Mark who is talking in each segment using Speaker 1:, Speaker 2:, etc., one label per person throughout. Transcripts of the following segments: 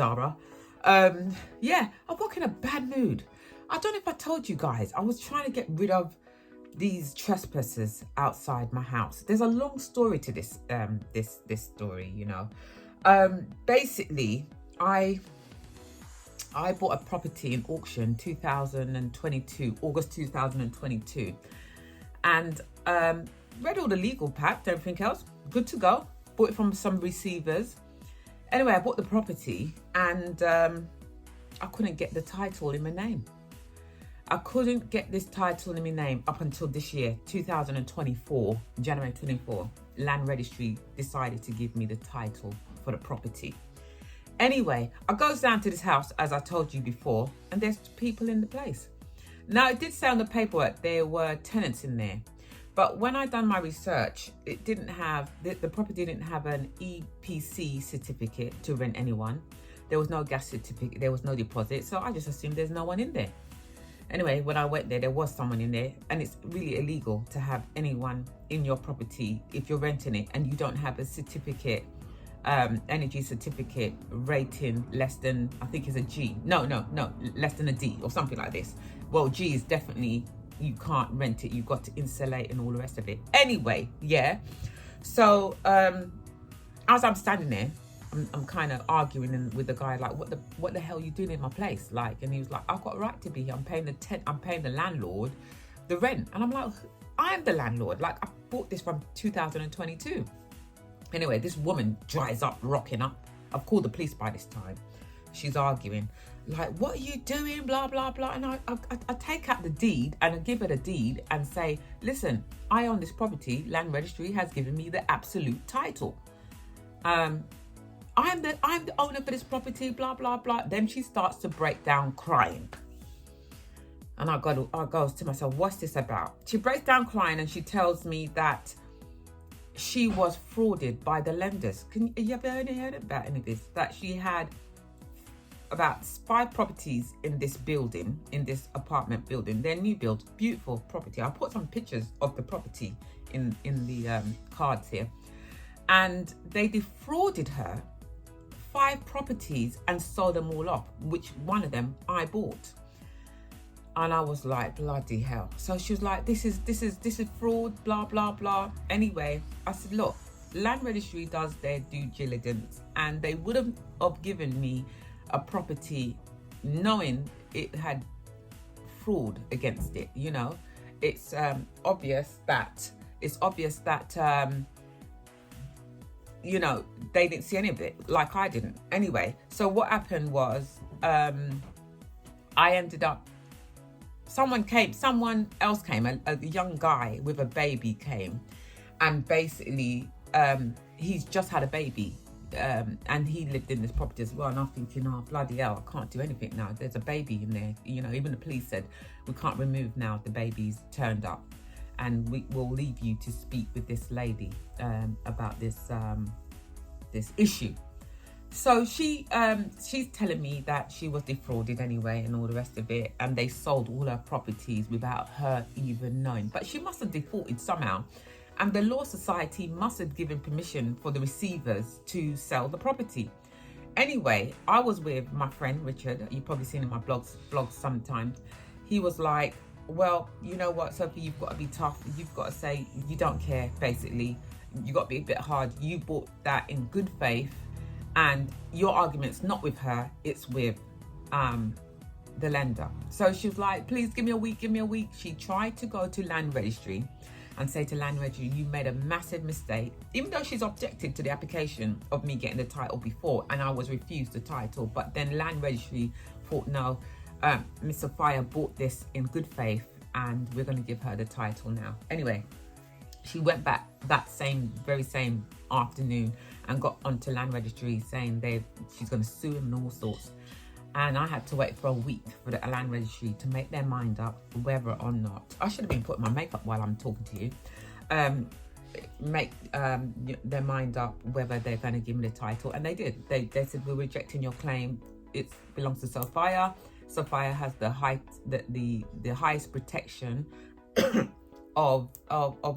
Speaker 1: Zara. Yeah, I woke in a bad mood. I don't know if I told you guys, I was trying to get rid of these trespassers outside my house. There's a long story to this this story, you know. Basically, I bought a property in auction 2022, August 2022, and read all the legal pack, everything else, good to go. Bought it from some receivers. Anyway, I bought the property and I couldn't get the title in my name. I couldn't get this title in my name up until this year, 2024, January 24. Land Registry decided to give me the title for the property. Anyway, I goes down to this house, as I told you before, and there's people in the place. Now, it did say on the paperwork there were tenants in there. But when I done my research, it didn't have, the property didn't have an EPC certificate to rent anyone. There was no gas certificate, there was no deposit. So I just assumed there's no one in there. Anyway, when I went there, there was someone in there, and it's really illegal to have anyone in your property if you're renting it and you don't have a certificate, energy certificate rating less than, I think it's a G. No, less than a D or something like this. Well, G is definitely, you can't rent it. You've got to insulate and all the rest of it. Anyway, yeah. So as I'm standing there, I'm kind of arguing with the guy, like, what the hell are you doing in my place? Like, and he was like, I've got a right to be here. I'm paying the landlord the rent. And I'm like, I am the landlord. Like, I bought this from 2022. Anyway, this woman dries up, rocking up. I've called the police by this time. She's arguing, like, what are you doing? Blah, blah, blah. And I take out the deed and I give her the deed and say, listen, I own this property. Land Registry has given me the absolute title. I'm the owner for this property, blah, blah, blah. Then she starts to break down crying. And I goes to myself, what's this about? She breaks down crying and she tells me that she was frauded by the lenders. You ever heard about any of this? That she had about 5 properties in this building, in this apartment building. They're new builds, beautiful property. I'll put some pictures of the property in the cards here. And they defrauded her 5 properties and sold them all off, which one of them I bought. And I was like, bloody hell. So she was like, this is fraud, blah, blah, blah. Anyway, I said, look, Land Registry does their due diligence, and they wouldn't have given me a property knowing it had fraud against it. You know, it's obvious that you know, they didn't see any of it, like I didn't. Anyway, so what happened was, I ended up, someone else came, a young guy with a baby came, and basically he's just had a baby, and he lived in this property as well. And I'm thinking, oh, bloody hell, I can't do anything now. There's a baby in there. You know, even the police said, we can't remove now, the baby's turned up. And we will leave you to speak with this lady about this this issue. So she's telling me that she was defrauded anyway and all the rest of it, and they sold all her properties without her even knowing. But she must have defaulted somehow, and the Law Society must have given permission for the receivers to sell the property. Anyway, I was with my friend Richard. You've probably seen in my blogs sometimes. He was like, well, you know what, Sophie, you've got to be tough. You've got to say you don't care, basically. You've got to be a bit hard. You bought that in good faith, and your argument's not with her, it's with the lender. So she was like, please give me a week. She tried to go to Land Registry and say to Land Registry, you made a massive mistake, even though she's objected to the application of me getting the title before, and I was refused the title. But then Land Registry thought, no, Miss Sophia bought this in good faith, and we're going to give her the title now. Anyway, she went back that very same afternoon and got onto Land Registry saying she's going to sue him and all sorts. And I had to wait for a week for the Land Registry to make their mind up whether or not, I should have been putting my makeup while I'm talking to you, make their mind up whether they're going to give me the title. And they did. They said, we're rejecting your claim. It belongs to Sophia. Sophia has the highest protection of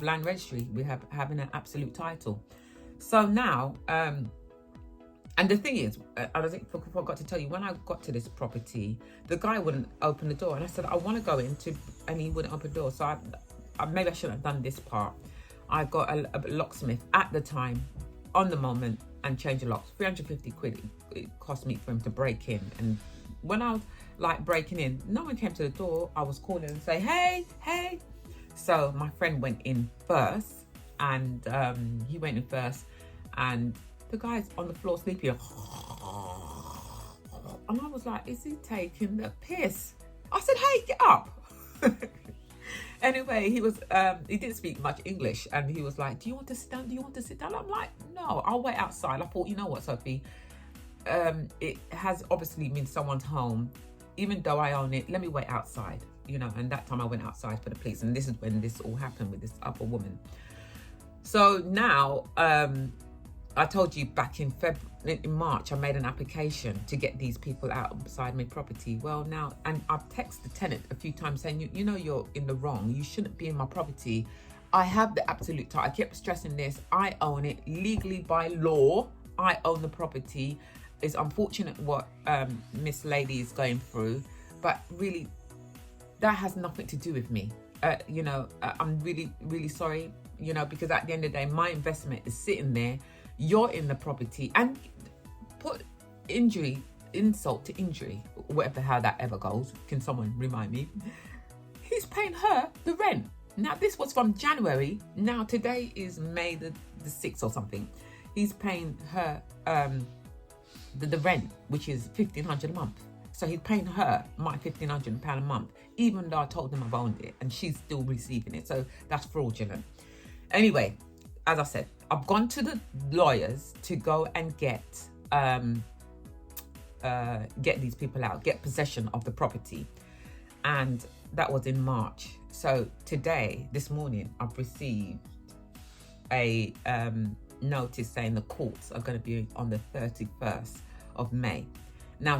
Speaker 1: Land Registry. We having an absolute title. So now And the thing is, I think I forgot to tell you, when I got to this property, the guy wouldn't open the door. And I said, I want to go into, and he wouldn't open the door. So maybe I shouldn't have done this part. I got a locksmith at the time, on the moment, and changed the locks. 350 quid it cost me for him to break in. And when I was like breaking in, no one came to the door. I was calling and say, hey. So my friend went in first, and he went in first, and the guy's on the floor sleeping. And I was like, is he taking the piss? I said, hey, get up. Anyway, he didn't speak much English, and he was like, do you want to sit down? Do you want to sit down? I'm like, no, I'll wait outside. I thought, you know what, Sophie? It has obviously been someone's home. Even though I own it, let me wait outside, you know. And that time I went outside for the police, and this is when this all happened with this other woman. So now, I told you back in March, I made an application to get these people outside my property. Well, now, and I've texted the tenant a few times saying, you know, you're in the wrong. You shouldn't be in my property. I have the absolute title. I kept stressing this. I own it legally by law. I own the property. It's unfortunate what Miss Lady is going through, but really, that has nothing to do with me. You know, I'm really, really sorry, you know, because at the end of the day, my investment is sitting there. You're in the property, and put insult to injury, whatever, how that ever goes. Can someone remind me? He's paying her the rent. Now, this was from January. Now, today is May the 6th or something. He's paying her the rent, which is £1,500 a month. So he's paying her my £1,500 a month, even though I told him I've owned it, and she's still receiving it. So that's fraudulent. Anyway, as I said, I've gone to the lawyers to go and get these people out, get possession of the property. And that was in March. So today, this morning, I've received a notice saying the courts are going to be on the 31st of May. Now,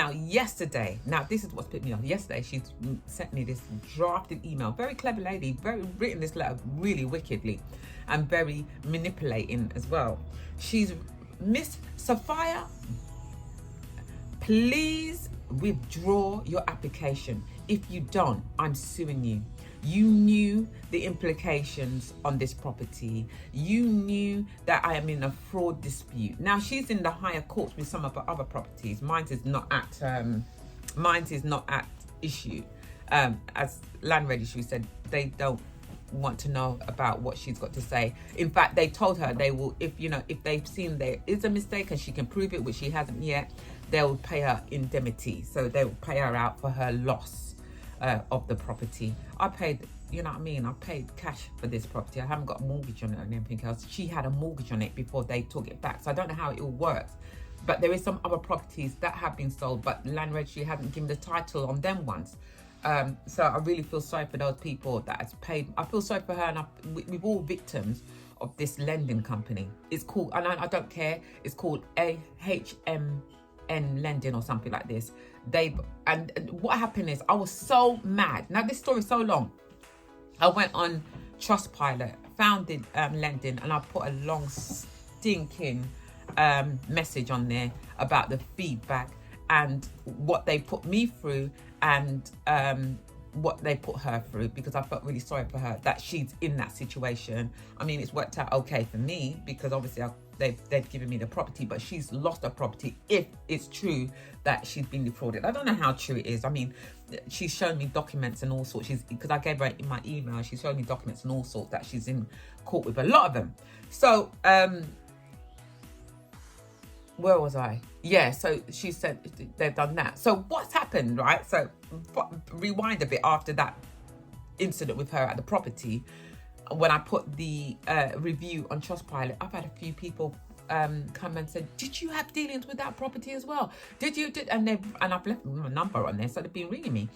Speaker 1: yesterday, this is what's put me off. Yesterday, she sent me this drafted email. Very clever lady, very written this letter really wickedly and very manipulating as well. She's, Miss Sophia, please withdraw your application. If you don't, I'm suing you. You knew the implications on this property. You knew that I am in a fraud dispute. Now, she's in the higher courts with some of her other properties. Mine is not at issue. As Land Registry said, they don't want to know about what she's got to say. In fact, they told her they will, if they've seen there is a mistake and she can prove it, which she hasn't yet, they'll pay her indemnity. So they will pay her out for her loss of the property. I paid, you know what I mean? I paid cash for this property. I haven't got a mortgage on it and everything else. She had a mortgage on it before they took it back. So I don't know how it all works. But there is some other properties that have been sold, but Land Registry hasn't given the title on them ones. So I really feel sorry for those people that has paid. I feel sorry for her, and we're all victims of this lending company. It's called, and I don't care, it's called AHMN Lending or something like this. And what happened is, I was so mad. Now, this story is so long. I went on Trustpilot, found it lending, and I put a long stinking message on there about the feedback and what they put me through, and what they put her through, because I felt really sorry for her that she's in that situation. I mean, it's worked out okay for me because obviously they've given me the property, but she's lost her property if it's true that she's been defrauded. I don't know how true it is. I mean, she's shown me documents and all sorts. Because I gave her in my email, she's shown me documents and all sorts that she's in court with, a lot of them. So, where was I? Yeah, so she said they've done that. So what's happened, right? So rewind a bit after that incident with her at the property. When I put the review on Trustpilot, I've had a few people come and said, did you have dealings with that property as well? And I've left my number on there, so they've been ringing me.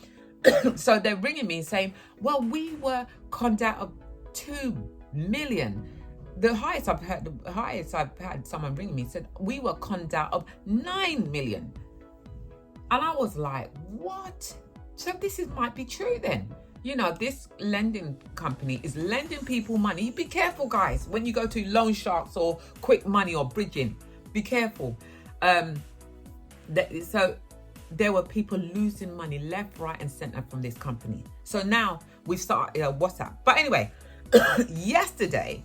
Speaker 1: So they're ringing me saying, well, we were conned out of 2 million. The highest I've had someone ringing me said we were conned out of 9 million. And I was like, what? So this might be true then. You know, this lending company is lending people money. Be careful, guys, when you go to loan sharks or quick money or bridging. Be careful. So there were people losing money left, right, and center from this company. So now we've started WhatsApp. But anyway, yesterday,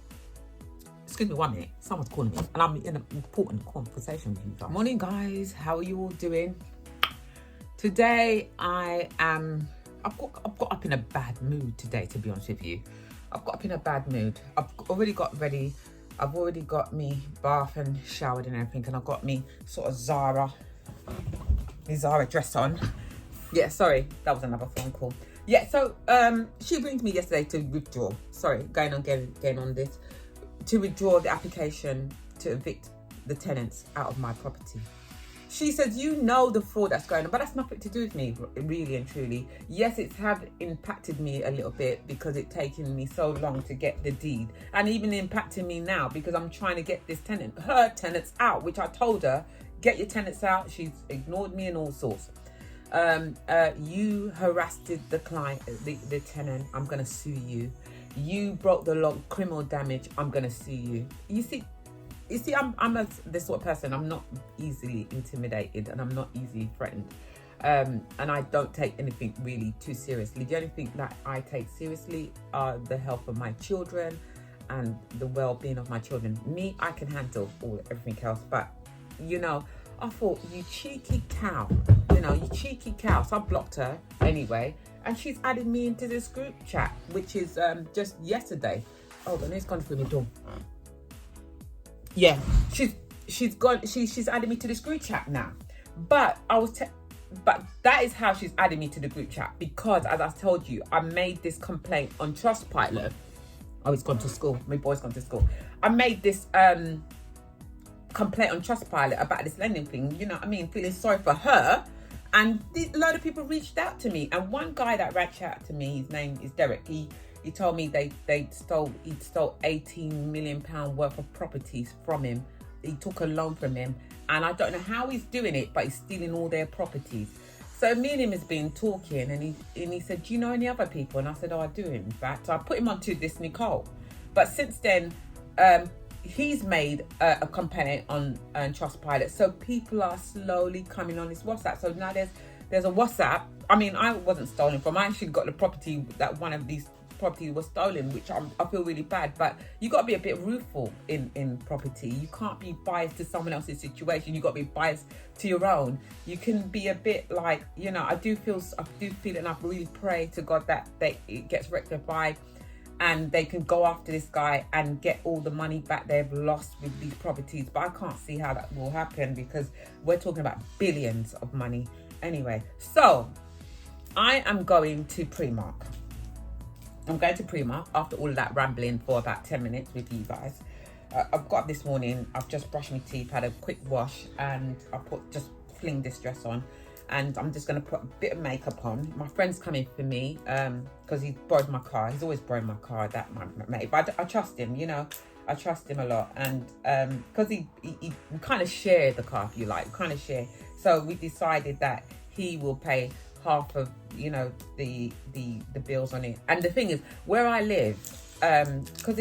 Speaker 1: excuse me 1 minute, someone's calling me, and I'm in an important conversation with you guys. Morning, guys. How are you all doing? Today I've got up in a bad mood today, to be honest with you. I've got up in a bad mood. I've already got ready. I've already got me bath and showered and everything, and I've got me sort of Zara dress on. Yeah, sorry, that was another phone call. Yeah, so she rings me yesterday to withdraw. Sorry, going on this. To withdraw the application to evict the tenants out of my property. She says, you know the fraud that's going on, but that's nothing to do with me, really and truly. Yes, it's have impacted me a little bit because it's taken me so long to get the deed, and even impacting me now because I'm trying to get her tenants out, which I told her, get your tenants out. She's ignored me and all sorts. You harassed the client, the tenant. I'm going to sue you. You broke the law, criminal damage. I'm going to sue you. You see, I'm this sort of person. I'm not easily intimidated, and I'm not easily threatened. And I don't take anything really too seriously. The only thing that I take seriously are the health of my children and the well-being of my children. Me, I can handle everything else. But, you know, I thought, you cheeky cow. You cheeky cow. So I blocked her anyway. And she's added me into this group chat, which is just yesterday. Oh, and it's gone through my door. Yeah, she's added me to this group chat now. But but that is how she's added me to the group chat, because as I told you, I made this complaint on Trustpilot. Oh, he's gone to school. My boy's gone to school. I made this complaint on Trustpilot about this lending thing. You know what I mean? Feeling sorry for her. And a lot of people reached out to me. And one guy that reached out to me, his name is Derek. He told me he stole £18 million worth of properties from him. He took a loan from him, and I don't know how he's doing it, but he's stealing all their properties. So me and him has been talking, and he said, do you know any other people? And I said, oh, I do, in fact. So I put him onto this Nicole. But since then, he's made a complaint on Trustpilot. So people are slowly coming on this WhatsApp. So now there's a WhatsApp. I mean, I wasn't stolen from. I actually got the property that one of these property was stolen, which I feel really bad. But you got to be a bit rueful in property. You can't be biased to someone else's situation. You got to be biased to your own. You can be a bit like, I do feel, and I really pray to God that it gets rectified and they can go after this guy and get all the money back they've lost with these properties. But I can't see how that will happen, because we're talking about billions of money. Anyway, so I am going to Primark. I'm going to Primark after all of that rambling for about 10 minutes with you guys. I've got up this morning, I've just brushed my teeth, had a quick wash, and I just fling this dress on, and I'm just going to put a bit of makeup on. My friend's coming for me because he borrowed my car. He's always borrowed my car, that my mate. But I trust him, I trust him a lot, and because we kind of share the car, if you like, So we decided that he will pay half of the bills on it. And the thing is, where I live, because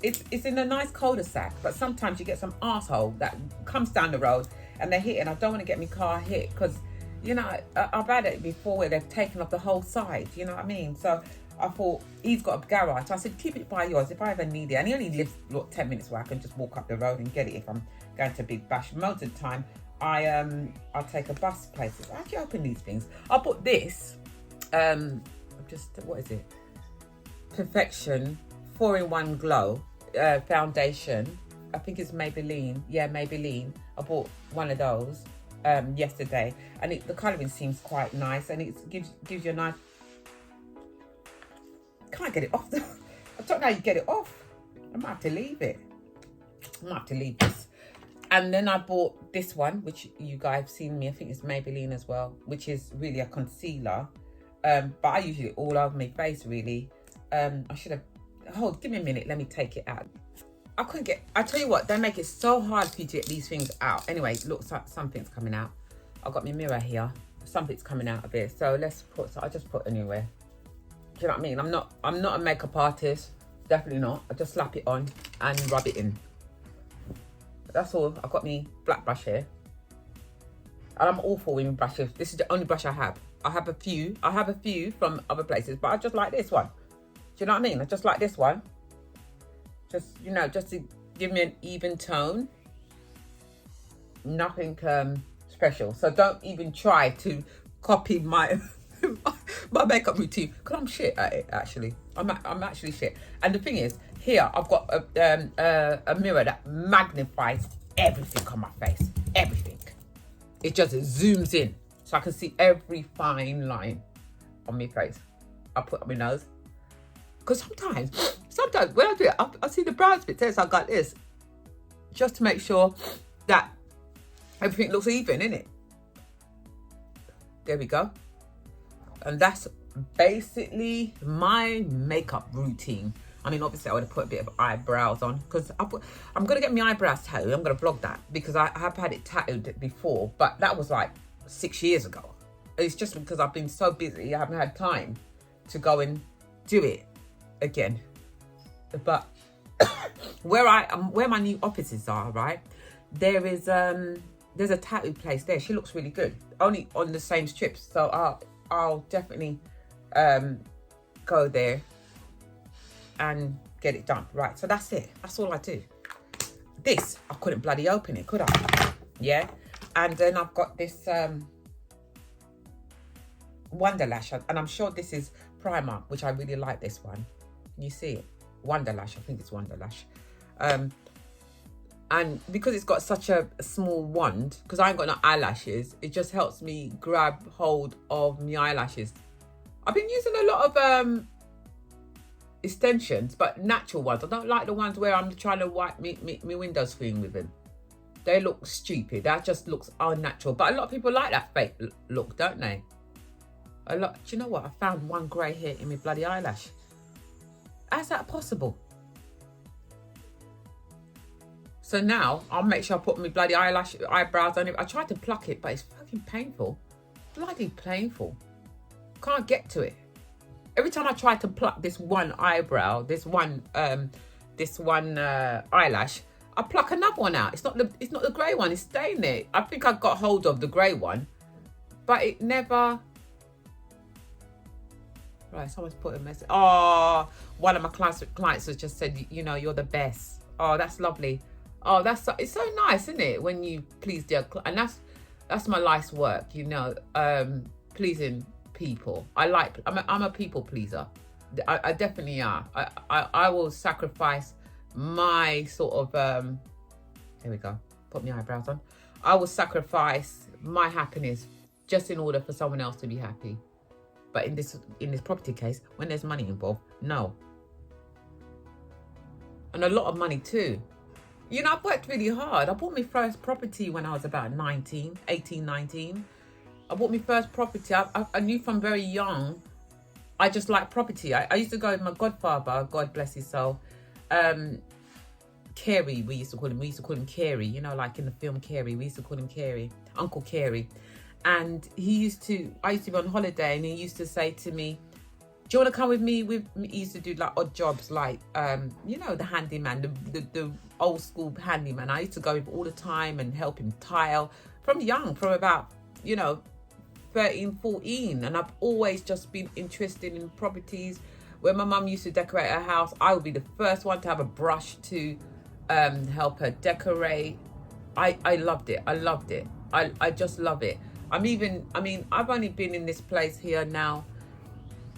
Speaker 1: it's in a nice cul-de-sac, but sometimes you get some asshole that comes down the road and they hit, and I don't want to get my car hit, because I've had it before where they've taken off the whole side, you know what I mean? So I thought, he's got a garage, so I said, keep it by yours if I ever need it. And he only lives 10 minutes where I can just walk up the road and get it if I'm going to Big Bash. Most of the time I'll take a bus places. I actually open these things. I'll put this, what is it? Perfection 4-in-1 Glow foundation. I think it's Maybelline. Yeah, Maybelline. I bought one of those yesterday, and the colouring seems quite nice, and it gives you a nice. Can't get it off. I don't know how you get it off. I might have to leave it. I might have to leave this. And then I bought this one, which you guys have seen me. I think it's Maybelline as well, which is really a concealer. But I use it all over my face, really. I should have. Hold, give me a minute. Let me take it out. I tell you what, they make it so hard for you to get these things out. Anyway, look, something's coming out. I've got my mirror here. Something's coming out of it. So I just put anywhere. Do you know what I mean? I'm not a makeup artist. Definitely not. I just slap it on and rub it in. That's all. I've got me black brush here. And I'm awful with brushes. This is the only brush I have. I have a few from other places, but I just like this one. Do you know what I mean? I just like this one. Just, you know, just to give me an even tone. Nothing special. So don't even try to copy my my makeup routine, because I'm shit at it, actually. I'm actually shit. And the thing is, here I've got a mirror that magnifies everything on my face. Everything. It just zooms in, so I can see every fine line on my face. I put on my nose. Because sometimes when I do it, I see the brown bit there, so I got this. Just to make sure that everything looks even, innit? There we go. And that's basically my makeup routine. I mean, obviously I would have put a bit of eyebrows on, because I'm going to get my eyebrows tattooed. I'm going to vlog that, because I have had it tattooed before, but that was like 6 years ago. It's just because I've been so busy, I haven't had time to go and do it again. But where my new offices are, right, there's a tattoo place there. She looks really good, only on the same strips, so I'll definitely go there and get it done. Right, so that's it. That's all I do. This, I couldn't bloody open it, could I? Yeah. And then I've got this Wonderlash, and I'm sure this is Primark, which I really like this one. Can you see it? Wonderlash, I think it's Wonderlash. And because it's got such a small wand, because I ain't got no eyelashes, it just helps me grab hold of my eyelashes. I've been using a lot of extensions, but natural ones. I don't like the ones where I'm trying to wipe me window screen with them. They look stupid. That just looks unnatural. But a lot of people like that fake look, don't they? Do you know what? I found one grey hair in my bloody eyelash. How's that possible? So now I'll make sure I put my bloody eyebrows on it. I tried to pluck it, but it's fucking painful. Bloody painful. Can't get to it. Every time I try to pluck this one eyebrow, this one eyelash, I pluck another one out. It's not the grey one. It's staying there. I think I got hold of the grey one, but it never. Right, someone's put a message. Oh, one of my clients has just said, you know, you're the best. Oh, that's lovely. Oh, it's so nice, isn't it? When you please their and that's my life's work, you know, pleasing people. I'm a people pleaser. I definitely are. I will sacrifice my sort of there we go. Put my eyebrows on. I will sacrifice my happiness just in order for someone else to be happy. But in this property case, when there's money involved, no. And a lot of money too. You know, I've worked really hard. I bought my first property when I was about 18, 19. I bought my first property. I knew from very young, I just like property. I used to go with my godfather, God bless his soul. Carey, we used to call him. We used to call him Carey, you know, like in the film Carey. We used to call him Carey, Uncle Carey. And I used to be on holiday, and he used to say to me, do you want to come with me? He used to do like odd jobs, like, you know, the handyman, the old school handyman. I used to go with all the time and help him tile from about, you know, 13, 14. And I've always just been interested in properties. When my mum used to decorate her house, I would be the first one to have a brush to help her decorate. I loved it. I just love it. I've only been in this place here now,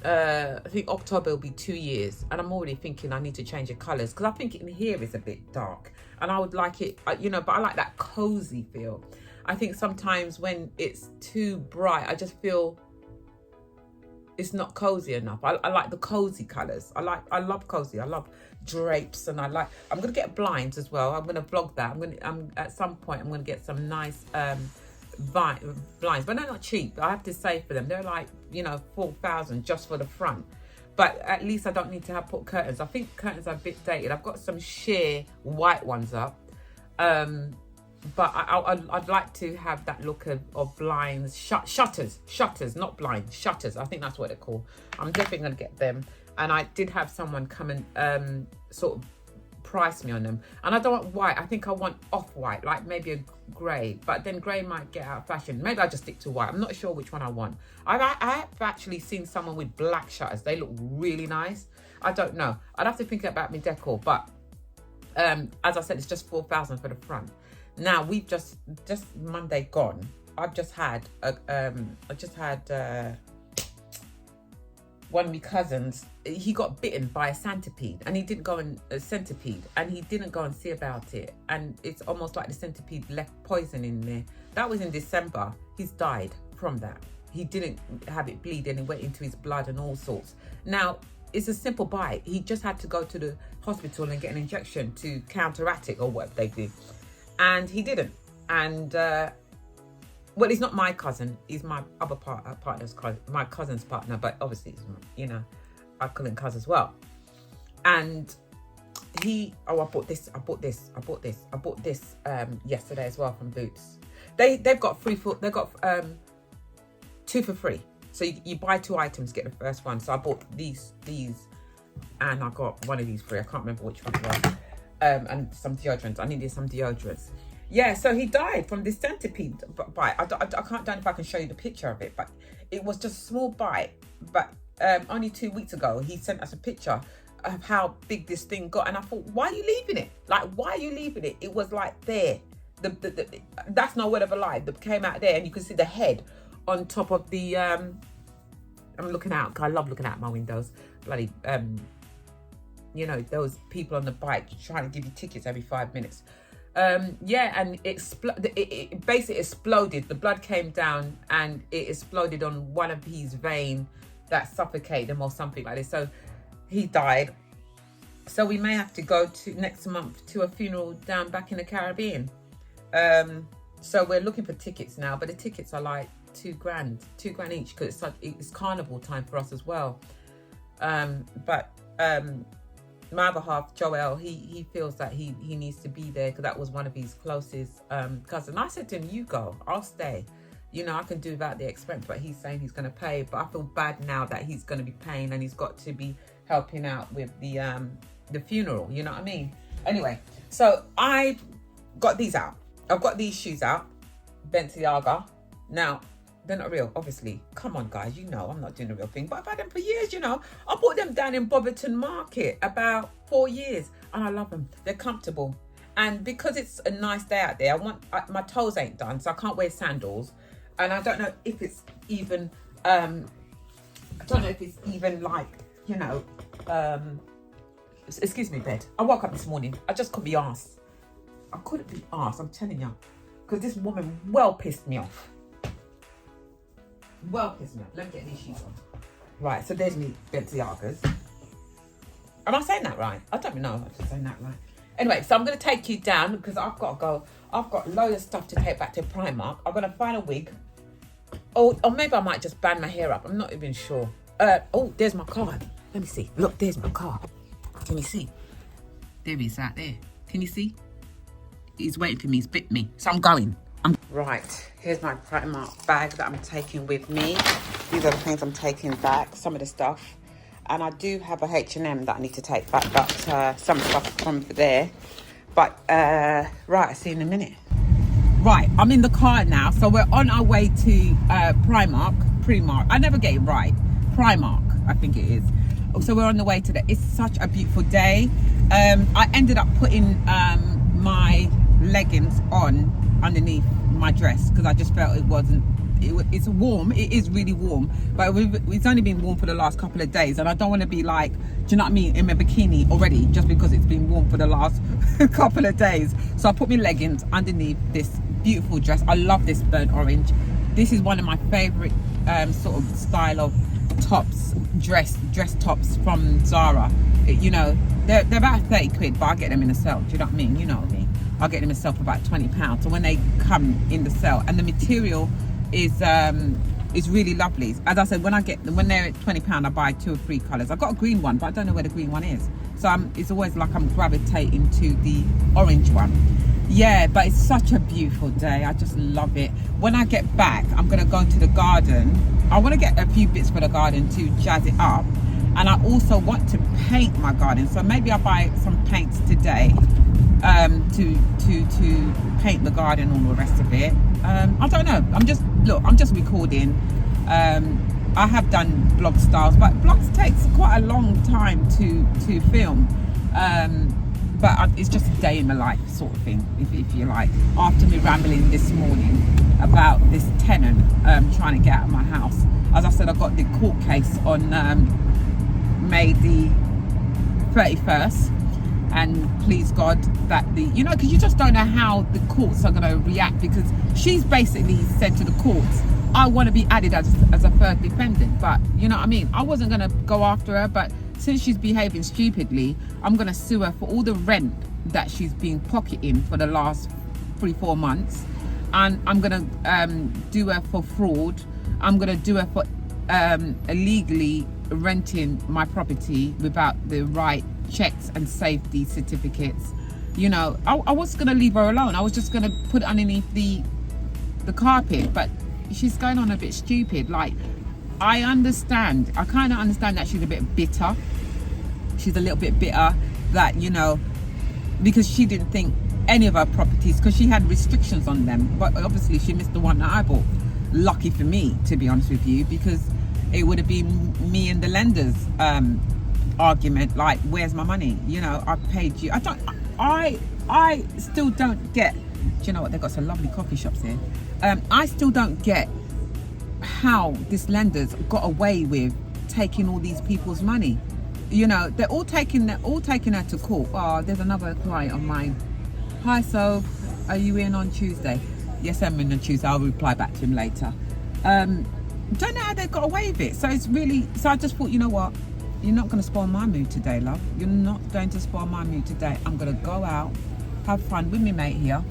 Speaker 1: I think October will be 2 years, and I'm already thinking I need to change the colours, because I think in here is a bit dark, and I would like it, you know, but I like that cozy feel. I think sometimes when it's too bright, I just feel it's not cozy enough. I like the cozy colours. I love cozy. I love drapes, and I'm gonna get blinds as well. I'm gonna vlog that. At some point I'm gonna get some nice blinds, but they're not cheap. I have to say for them, they're like, you know, 4,000 just for the front. But at least I don't need to put curtains. I think curtains are a bit dated. I've got some sheer white ones up, but I'd like to have that look of blinds, shutters, not blinds, shutters. I think that's what they're called. I'm definitely gonna get them. And I did have someone come and sort of price me on them. And I don't want white. I think I want off-white, like maybe a grey. But then grey might get out of fashion. Maybe I just stick to white. I'm not sure which one I want. I have actually seen someone with black shutters. They look really nice. I don't know. I'd have to think about my decor. But as I said, it's just 4,000 for the front. Now we've just Monday gone. I've just had one of my cousins. He got bitten by a centipede, and he didn't go and he didn't go and see about it. And it's almost like the centipede left poison in there. That was in December. He's died from that. He didn't have it bleed, and it went into his blood and all sorts. Now it's a simple bite. He just had to go to the hospital and get an injection to counteract it or what they did, and he didn't. And well, he's not my cousin. He's my other partner's cousin, my cousin's partner. But obviously, you know, I call him cousin as well. And I bought this yesterday as well from Boots. They've got free food. They've got 2 for free. So you buy 2 items, get the first one. So I bought these, and I got one of these free. I can't remember which one it was. And some deodorants. I needed some deodorants. Yeah, so he died from this centipede bite. I don't know if I can show you the picture of it, but it was just a small bite. But only 2 weeks ago, he sent us a picture of how big this thing got. And I thought, why are you leaving it? Like, why are you leaving it? It was like there. That's no word of a lie. That came out there, and you can see the head on top of the... I'm looking out, because I love looking out my windows. Bloody... you know, those people on the bike trying to give you tickets every 5 minutes. Yeah, and it basically exploded. The blood came down and it exploded on one of his veins that suffocated him or something like this. So he died. So we may have to go to next month to a funeral down back in the Caribbean. So we're looking for tickets now, but the tickets are like £2 grand each, because it's carnival time for us as well. My other half, Joel, he feels that he needs to be there because that was one of his closest cousins. I said to him, you go, I'll stay. You know, I can do without the expense, but he's saying he's going to pay. But I feel bad now that he's going to be paying, and he's got to be helping out with the funeral. You know what I mean? Anyway, so I got these out. I've got these shoes out, Balenciaga. Now, they're not real, obviously. Come on, guys, you know I'm not doing the real thing. But I've had them for years, you know. I bought them down in Bobberton Market about 4 years. And I love them. They're comfortable. And because it's a nice day out there, my toes ain't done, so I can't wear sandals. And I don't know if it's even, like, you know, excuse me, bed. I woke up this morning. I just couldn't be arsed. I couldn't be arsed, I'm telling you. Because this woman well pissed me off. Well pissed me off. Let me get these shoes on. Right, so there's me Balenciagas. Am I saying that right? I don't know if I'm saying that right. Anyway, so I'm going to take you down because I've got to go. I've got loads of stuff to take back to Primark. I'm going to find a wig. Or maybe I might just band my hair up. I'm not even sure. Oh, there's my car. Let me see. Look, there's my car. Can you see? There he is out there. Can you see? He's waiting for me. He's bit me. So I'm going. Right, here's my Primark bag that I'm taking with me. These are the things I'm taking back, some of the stuff. And I do have a H&M that I need to take back, but some stuff from there. But, right, I'll see you in a minute. Right, I'm in the car now. So we're on our way to Primark. I never get it right. Primark, I think it is. So we're on the way to that. It's such a beautiful day. I ended up putting my leggings on underneath my dress because I just felt it's warm. It is really warm, but it's only been warm for the last couple of days, and I don't want to be like, do you know what I mean, in my bikini already just because it's been warm for the last couple of days. So I put my leggings underneath this beautiful dress. I love this burnt orange. This is one of my favorite sort of style of tops, dress tops from Zara. You know, they're about 30 quid, but I get them in a sale. Do you know what I mean? You know what I mean? I'll get them myself for about £20. So when they come in the sale, and the material is really lovely. As I said, when they're at £20, I buy 2 or 3 colours. I've got a green one, but I don't know where the green one is. So it's always like I'm gravitating to the orange one. Yeah, but it's such a beautiful day. I just love it. When I get back, I'm going to go into the garden. I want to get a few bits for the garden to jazz it up. and I also want to paint my garden. So maybe I'll buy some paints today to paint the garden and all the rest of it. I don't know. I'm just recording. I have done vlog styles, but vlogs takes quite a long time to film. But it's just a day in my life sort of thing, if you like. After me rambling this morning about this tenant trying to get out of my house. As I said, I got the court case on May the 31st. And please God that because you just don't know how the courts are going to react, because she's basically said to the courts, I want to be added as a third defendant. But you know what I mean? I wasn't going to go after her, but since she's behaving stupidly, I'm going to sue her for all the rent that she's been pocketing for the last 3-4 months. And I'm going to do her for fraud. I'm going to do her for illegally renting my property without the right checks and safety certificates. I was going to leave her alone. I was just going to put it underneath the carpet, but she's going on a bit stupid. Like, I understand, I kind of understand that she's a bit bitter. She's a little bit bitter that, because she didn't think any of her properties, because she had restrictions on them, but obviously she missed the one that I bought. Lucky for me, to be honest with you, because it would have been me and the lenders argument, like, where's my money? I paid you. I still don't get, do you know what, they've got some lovely coffee shops here. I still don't get how this lenders got away with taking all these people's money. They're all taking her to court. Oh, there's another client of mine. Hi, so are you in on Tuesday? Yes, I'm in on Tuesday. I'll reply back to him later. Don't know how they got away with it. So I just thought, you know what? You're not going to spoil my mood today, love. You're not going to spoil my mood today. I'm going to go out, have fun with my mate here.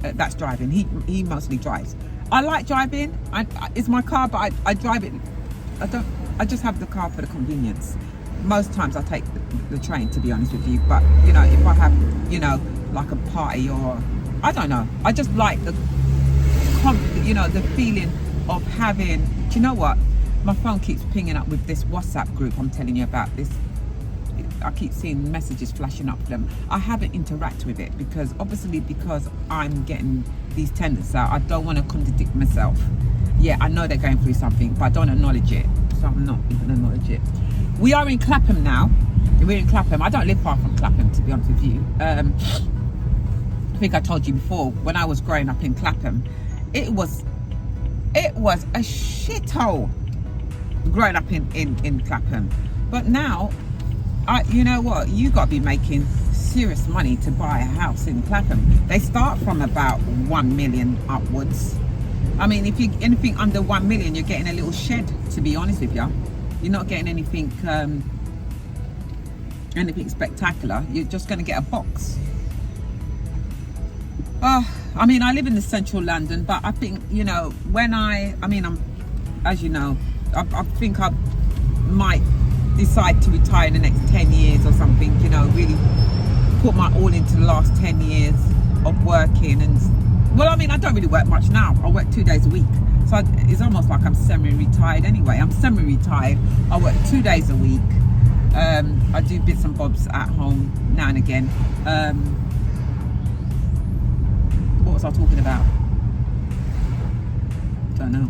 Speaker 1: That's driving. He mostly drives. I like driving. It's my car, but I drive it. I just have the car for the convenience. Most times I take the train, to be honest with you. But, if I have, like a party or, I don't know. I just like the feeling of having, do you know what? My phone keeps pinging up with this WhatsApp group I'm telling you about. This, I keep seeing messages flashing up for them. I haven't interacted with it because I'm getting these tenants out. I don't want to contradict myself. Yeah, I know they're going through something, but I don't acknowledge it. So I'm not even acknowledge it. We are in Clapham now. We're in Clapham. I don't live far from Clapham, to be honest with you. I think I told you before, when I was growing up in Clapham, it was a shithole growing up in Clapham. But now, you know what, you got to be making serious money to buy a house in Clapham. They start from about 1 million upwards. I mean, if you anything under 1 million, you're getting a little shed, to be honest with you. You're not getting anything spectacular. You're just going to get a box. I mean, I live in the central London, but I think, I'm, as you know, I think I might decide to retire in the next 10 years or something, really put my all into the last 10 years of working. And, well, I mean, I don't really work much now. I work 2 days a week. So it's almost like I'm semi-retired anyway. I'm semi-retired. I work 2 days a week. I do bits and bobs at home now and again. What was I talking about? Don't know.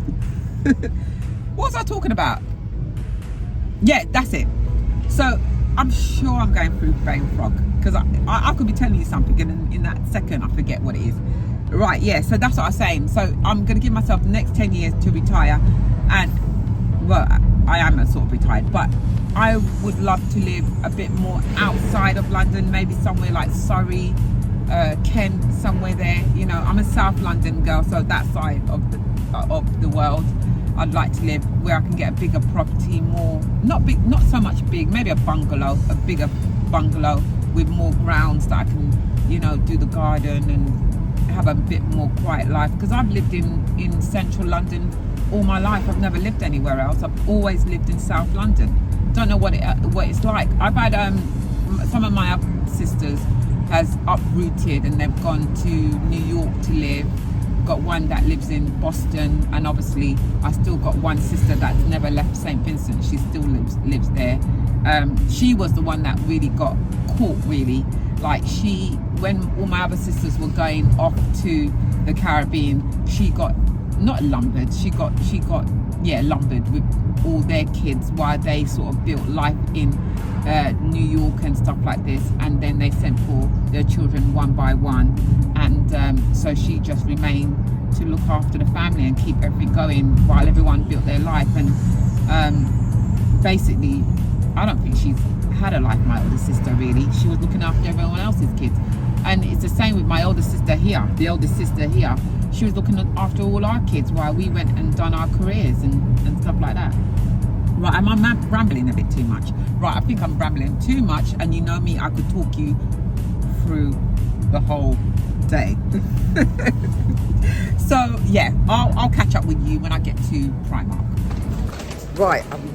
Speaker 1: What was I talking about? Yeah, that's it. So I'm sure I'm going through brain fog, because I could be telling you something and in that second I forget what it is. Right, yeah, so that's what I'm saying. So I'm going to give myself the next 10 years to retire. And, well, I am sort of retired, but I would love to live a bit more outside of London, maybe somewhere like Surrey, Kent, somewhere there. I'm a South London girl, so that side of the world. I'd like to live where I can get a bigger property, not so much big, maybe a bigger bungalow with more grounds that I can, do the garden and have a bit more quiet life. Because I've lived in central London all my life. I've never lived anywhere else. I've always lived in South London. Don't know what it's like. I've had some of my other sisters has uprooted and they've gone to New York to live. got one that lives in Boston, and obviously I still got one sister that's never left St. Vincent. She still lives there. She was the one that really got caught, really. Like, when all my other sisters were going off to the Caribbean, she got not lumbered, she got lumbered with all their kids while they sort of built life in New York and stuff like this, and then they sent for their children one by one, and so she just remained to look after the family and keep everything going while everyone built their life. And basically, I don't think she's had a life, my older sister, really. She was looking after everyone else's kids. And it's the same with my older sister here, the oldest sister here. She was looking after all our kids while we went and done our careers and stuff like that. Right, am I rambling a bit too much? Right, I think I'm rambling too much, and you know me, I could talk you through the whole day. So yeah, I'll catch up with you when I get to Primark. Right, I'm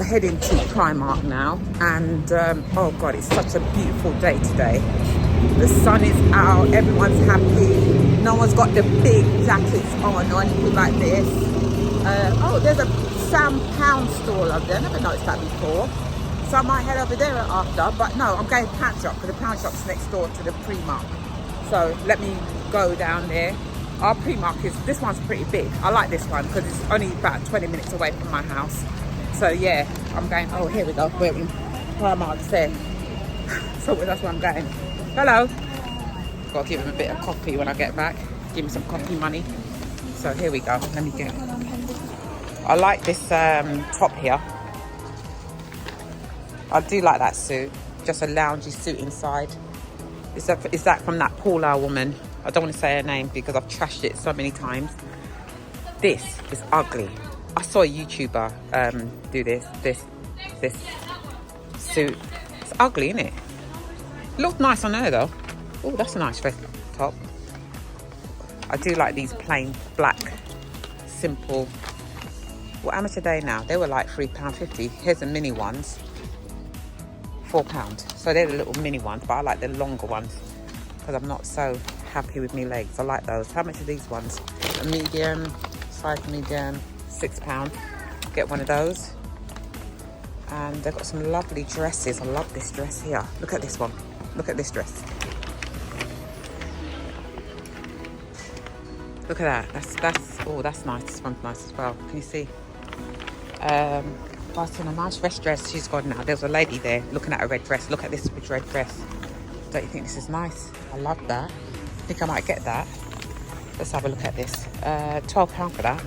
Speaker 1: heading to Primark now, and oh god, it's such a beautiful day today. The sun is out, everyone's happy, no one's got the big jackets on or anything like this. Oh, there's a Sam Pound stall over there, I never noticed that before, so I might head over there after. But no, I'm going to the Pound Shop, because the Pound Shop's next door to the Primark, so let me go down there. Our Primark this one's pretty big. I like this one because it's only about 20 minutes away from my house. So yeah, I'm going, oh here we go, where we Primark's there. So that's where I'm going. Hello. Got to give him a bit of coffee when I get back. Give me some coffee money. So here we go, let me get it. I like this top here. I do like that suit. Just a loungy suit inside. Is that from that Paula woman? I don't want to say her name because I've trashed it so many times. This is ugly. I saw a YouTuber do this suit. It's ugly, isn't it? Looked nice on her though. Oh, that's a nice dress top. I do like these plain black, simple. What, how much are they now? They were like £3.50. Here's the mini ones. £4. So they're the little mini ones, but I like the longer ones because I'm not so happy with my legs. I like those. How much are these ones? A medium, size medium, £6. Get one of those. And they've got some lovely dresses. I love this dress here. Look at this one. Look at this dress. Look at that. Oh, that's nice. This one's nice as well. Can you see? But in a nice red dress. She's gone now. There's a lady there looking at a red dress. Look at this red dress. Don't you think this is nice? I love that. I think I might get that. Let's have a look at this. £12 for that.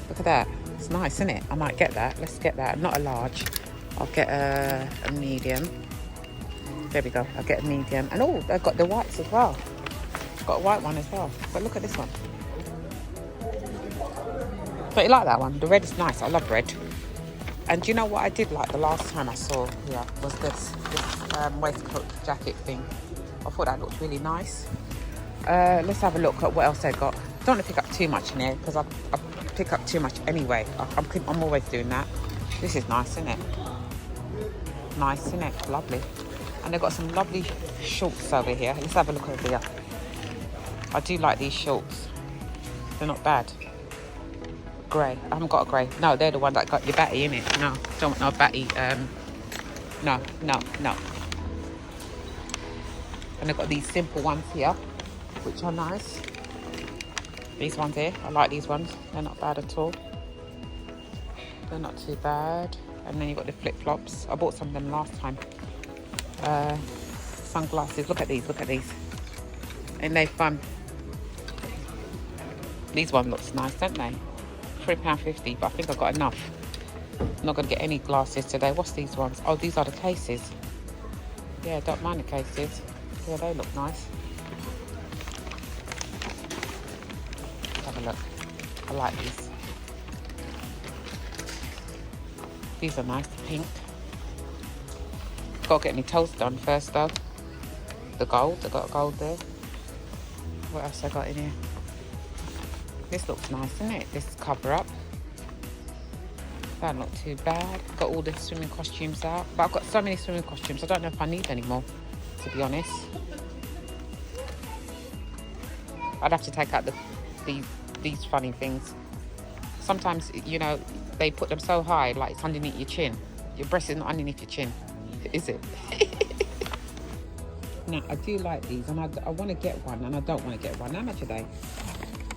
Speaker 1: Look at that. It's nice, isn't it? I might get that. Let's get that. Not a large. I'll get a medium. There we go. I'll get a medium. And oh, they've got the whites as well. Got a white one as well. But look at this one. Don't you like that one? The red is nice. I love red. And do you know what I did like the last time I saw here was this waistcoat jacket thing. I thought that looked really nice. Let's have a look at what else they got. Don't want to pick up too much in here because I pick up too much anyway. I'm always doing that. This is nice, isn't it? Nice, isn't it? Lovely. And they've got some lovely shorts over here. Let's have a look over here. I do like these shorts. They're not bad. Grey. I haven't got a grey. No, they're the one that got your batty in it. No, don't want no batty. No. And they've got these simple ones here, which are nice. These ones here, I like these ones. They're not bad at all. They're not too bad. And then you've got the flip-flops. I bought some of them last time. Sunglasses. Look at these. Ain't they fun? These ones look nice, don't they? £3.50, but I think I've got enough. I'm not going to get any glasses today. What's these ones? Oh, these are the cases. Yeah, don't mind the cases. Yeah, they look nice. Have a look. I like these. These are nice, pink. Got to get my toes done first though. The gold, I got gold there. What else I got in here? This looks nice, isn't it? This cover up. That not too bad. Got all the swimming costumes out. But I've got so many swimming costumes, I don't know if I need any more, to be honest. I'd have to take out these funny things. Sometimes, you know, they put them so high, like it's underneath your chin. Your breast is not underneath your chin, is it? Now, I do like these, and I want to get one, and I don't want to get one. How much are they?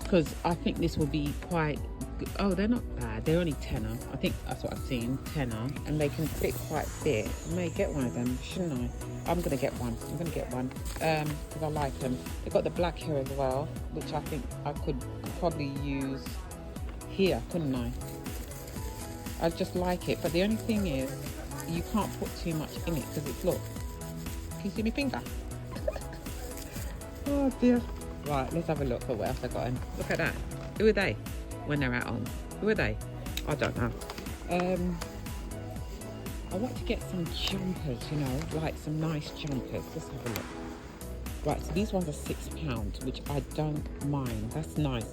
Speaker 1: Because I think this will be quite good. Oh, they're not bad. They're only tenner. I think that's what I've seen, tenner. And they can fit quite fit. I may get one of them, shouldn't I? I'm going to get one. I'm going to get one because I like them. They've got the black here as well, which I think I could probably use here, couldn't I? I just like it. But the only thing is, you can't put too much in it because it's, look. Can you see my finger? Oh dear. Right, let's have a look at what else I got in. Look at that. Who are they when they're out on? Who are they? I don't know. I want to get some jumpers, you know, like some nice jumpers. Let's have a look. Right, so these ones are £6, which I don't mind. That's nice.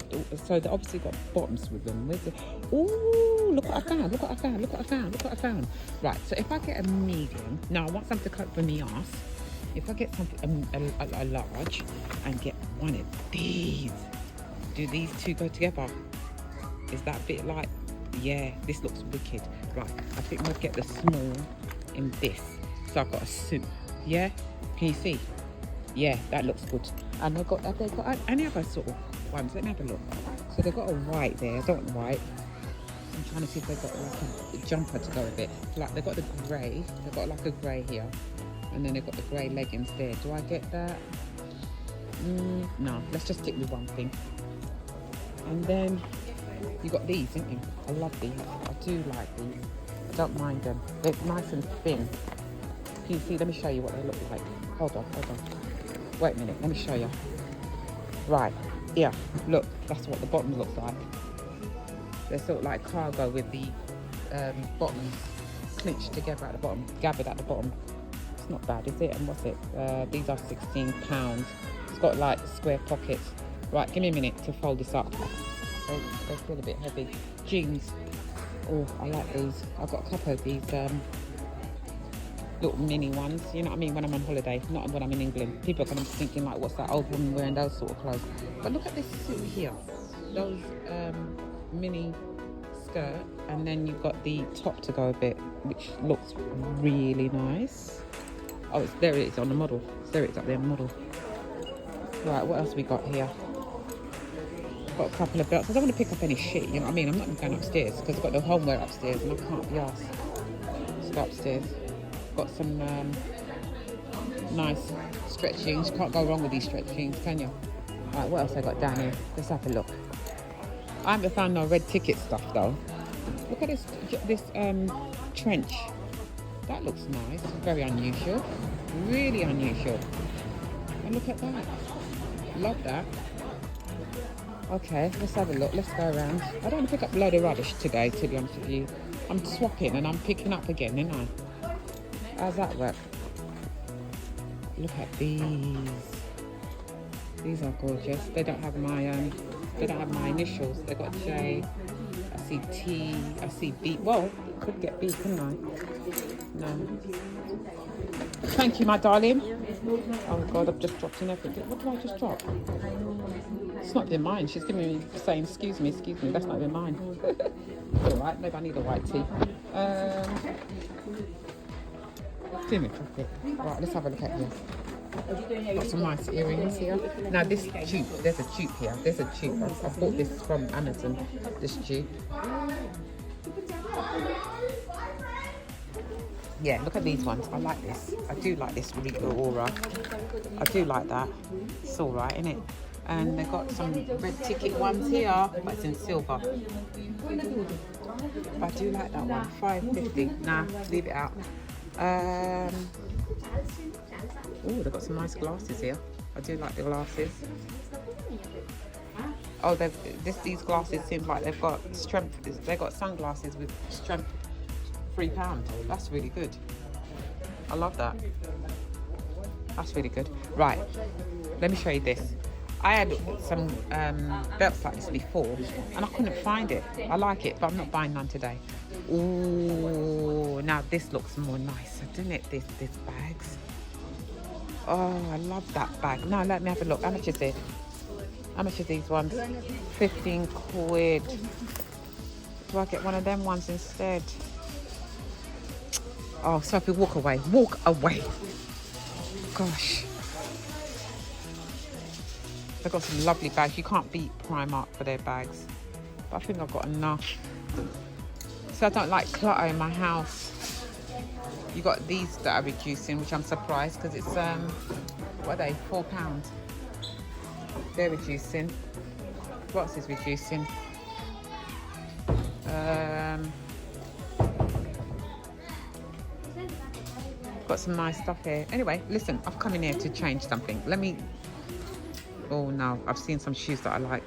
Speaker 1: So they obviously got bottoms with them. Where's the... Ooh, look what I found. Look what I found. Look what I found. Look what I found. Right, so if I get a medium, now I want something to cover me ass. If I get something a large and get one of these, do these two go together? Is that a bit like, yeah, this looks wicked. Right, I think I'll get the small in this. So I've got a suit. Yeah, can you see? Yeah, that looks good. And have they got any other sort of ones? Let me have a look. So they've got a white there. I don't want white. I'm trying to see if they've got like a jumper to go with it. Like they've got the grey. They've got like a grey here. And then they've got the grey leggings there. Do I get that? No, let's just stick with one thing. And then you got these, didn't you? I love these. I do like these. I don't mind them. They're nice and thin. Can you see? Let me show you what they look like. Hold on. Wait a minute, let me show you. Right, yeah, look, that's what the bottom looks like. They're sort of like cargo with the bottoms clinched together at the bottom, gathered at the bottom. It's not bad, is it? And what's it? These are £16. It's got like square pockets. Right, give me a minute to fold this up. They feel a bit heavy. Jeans. Oh, I like these. I've got a couple of these little mini ones, you know what I mean, when I'm on holiday, not when I'm in England. People are going to be thinking like, what's that old woman wearing those sort of clothes? But look at this suit here. Those mini skirt, and then you've got the top to go a bit, which looks really nice. Oh, there it is on the model. There it is up there on the model. Right, what else we got here? Got a couple of belts. I don't want to pick up any shit, you know what I mean? I'm not going upstairs because I've got the homeware upstairs and I can't be arsed. Let's go upstairs. Got some nice stretch jeans. Can't go wrong with these stretch jeans, can you? Right, what else I got down here? Let's have a look. I haven't found no red ticket stuff though. Look at this trench. That looks nice. Very unusual. Really unusual. And look at that. Love that. Okay, let's have a look. Let's go around. I don't want to pick up a load of rubbish today, to be honest with you. I'm swapping and I'm picking up again, ain't I? How's that work? Look at these. These are gorgeous. They don't have my initials. They got J. I see T. I see B. Well, could get B, couldn't I? No. Thank you, my darling. Oh God, I've just dropped in everything. What did I just drop? It's not been mine. She's giving me saying, excuse me. That's not been mine. All right, maybe I need a white tea. Right, let's have a look at here. Got some nice earrings here. Now this dupe, there's a dupe here. There's a dupe. I bought this from Amazon. This dupe. Yeah, look at these ones. I like this. I do like this regal aura. I do like that. It's all right, isn't it? And they've got some red ticket ones here, but it's in silver. I do like that one. $5.50. Nah, leave it out. Oh, they've got some nice glasses here. I do like the glasses. Oh, these glasses seem like they've got strength. They've got sunglasses with strength. £3. That's really good. I love that. That's really good. Right, let me show you this. I had some belts like this before and I couldn't find it. I like it, but I'm not buying none today. Ooh, now this looks more nicer, doesn't it? This bags. Oh, I love that bag. Now let me have a look. How much is it? How much are these ones? 15 quid. Do I get one of them ones instead? Oh, Sophie, walk away. Walk away. Gosh. They've got some lovely bags. You can't beat Primark for their bags. But I think I've got enough. So I don't like clutter in my house. You got these that are reducing, which I'm surprised because it's, what are they? £4. They're reducing. What else is reducing? Got some nice stuff here. Anyway, listen, I've come in here to change something. Let me... Oh no, I've seen some shoes that I like.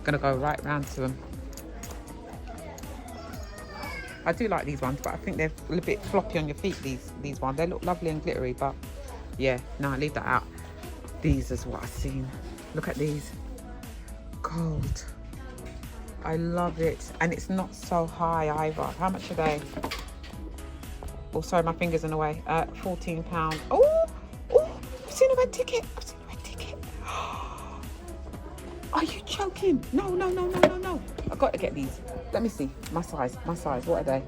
Speaker 1: Gonna go right round to them. I do like these ones, but I think they're a little bit floppy on your feet, these ones. They look lovely and glittery, but yeah, no, leave that out. These is what I've seen. Look at these. Gold. I love it. And it's not so high either. How much are they? Oh, sorry, my finger's in the way. £14. Oh, I've seen a red ticket. I've seen a red ticket. Are you joking? No. I've got to get these. Let me see. My size. What are they?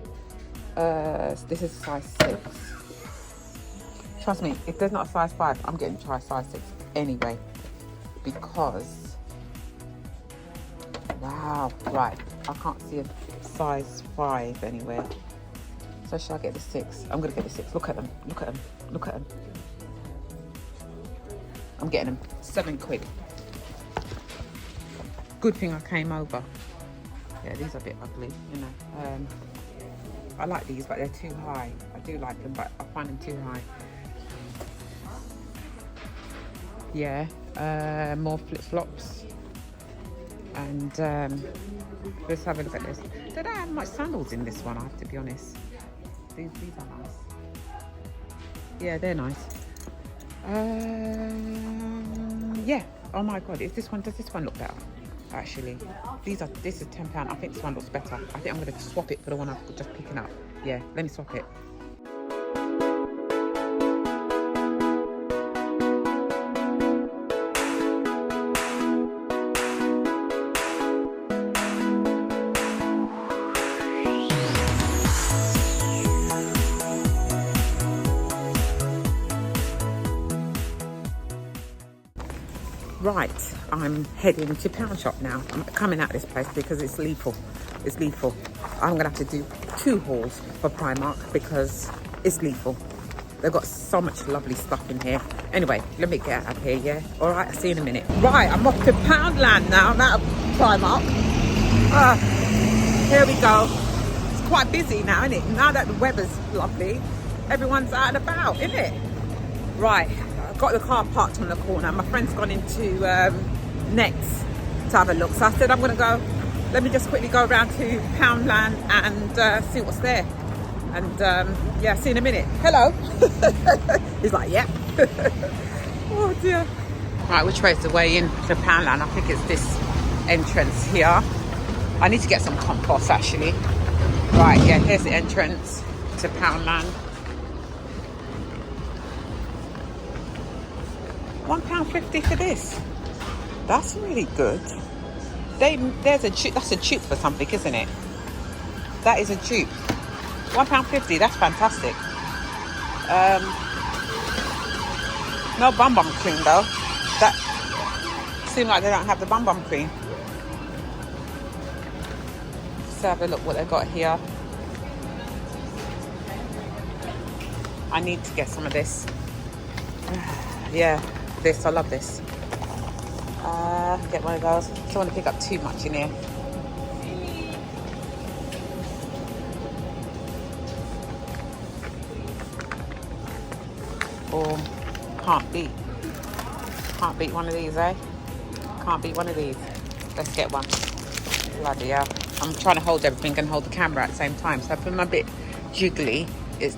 Speaker 1: This is size 6. Trust me, if there's not a size 5, I'm getting size 6 anyway. Because... Wow. Right. I can't see a size 5 anywhere. So shall I get the 6? I'm going to get the 6. Look at them. I'm getting them. 7 quid. Good thing I came over. Yeah, these are a bit ugly, you know. I like these, but they're too high. I do like them, but I find them too high. Yeah, more flip-flops. And let's have a look at this. They don't have much sandals in this one, I have to be honest. These are nice. Yeah, they're nice. Yeah. Oh my god, does this one look better? Actually, this is £10. I think this one looks better. I think I'm going to swap it for the one I'm just picking up. Yeah, let me swap it. Right, I'm heading to Pound Shop now. I'm coming out of this place because it's lethal. It's lethal. I'm gonna have to do 2 hauls for Primark because it's lethal. They've got so much lovely stuff in here. Anyway, let me get out of here, yeah? All right, I'll see you in a minute. Right, I'm off to Poundland now. I'm out of Primark. Here we go. It's quite busy now, isn't it? Now that the weather's lovely, everyone's out and about, isn't it? Right. Got the car parked on the corner. My friend's gone into Next to have a look. So I said, I'm going to go, let me just quickly go around to Poundland and see what's there. And yeah, see you in a minute. Hello. He's like, yeah. Oh dear. Right, which way is the way in to Poundland? I think it's this entrance here. I need to get some compost actually. Right, yeah, here's the entrance to Poundland. £1.50 for this. That's really good. That's a dupe for something, isn't it? That is a dupe. £1.50. That's fantastic. No bum cream though. That seems like they don't have the bum cream. Let's have a look what they got here. I need to get some of this. Yeah. This, I love this. Get one of those. Don't want to pick up too much in here. Or can't beat one of these, eh? Can't beat one of these. Let's get one. Bloody hell. I'm trying to hold everything and hold the camera at the same time, so if I'm a bit jiggly,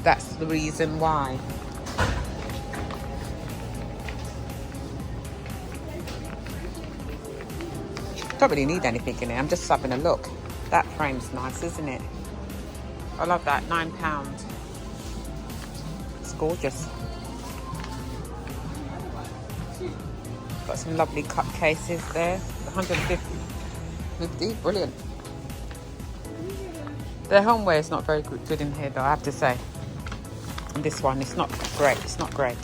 Speaker 1: that's the reason why. Don't really need anything in it. I'm just having a look. That frame's nice, isn't it? I love that. £9. It's gorgeous. Got some lovely cup cases there. 150, brilliant. The homeware is not very good in here though, I have to say. And this one, it's not great. It's not great.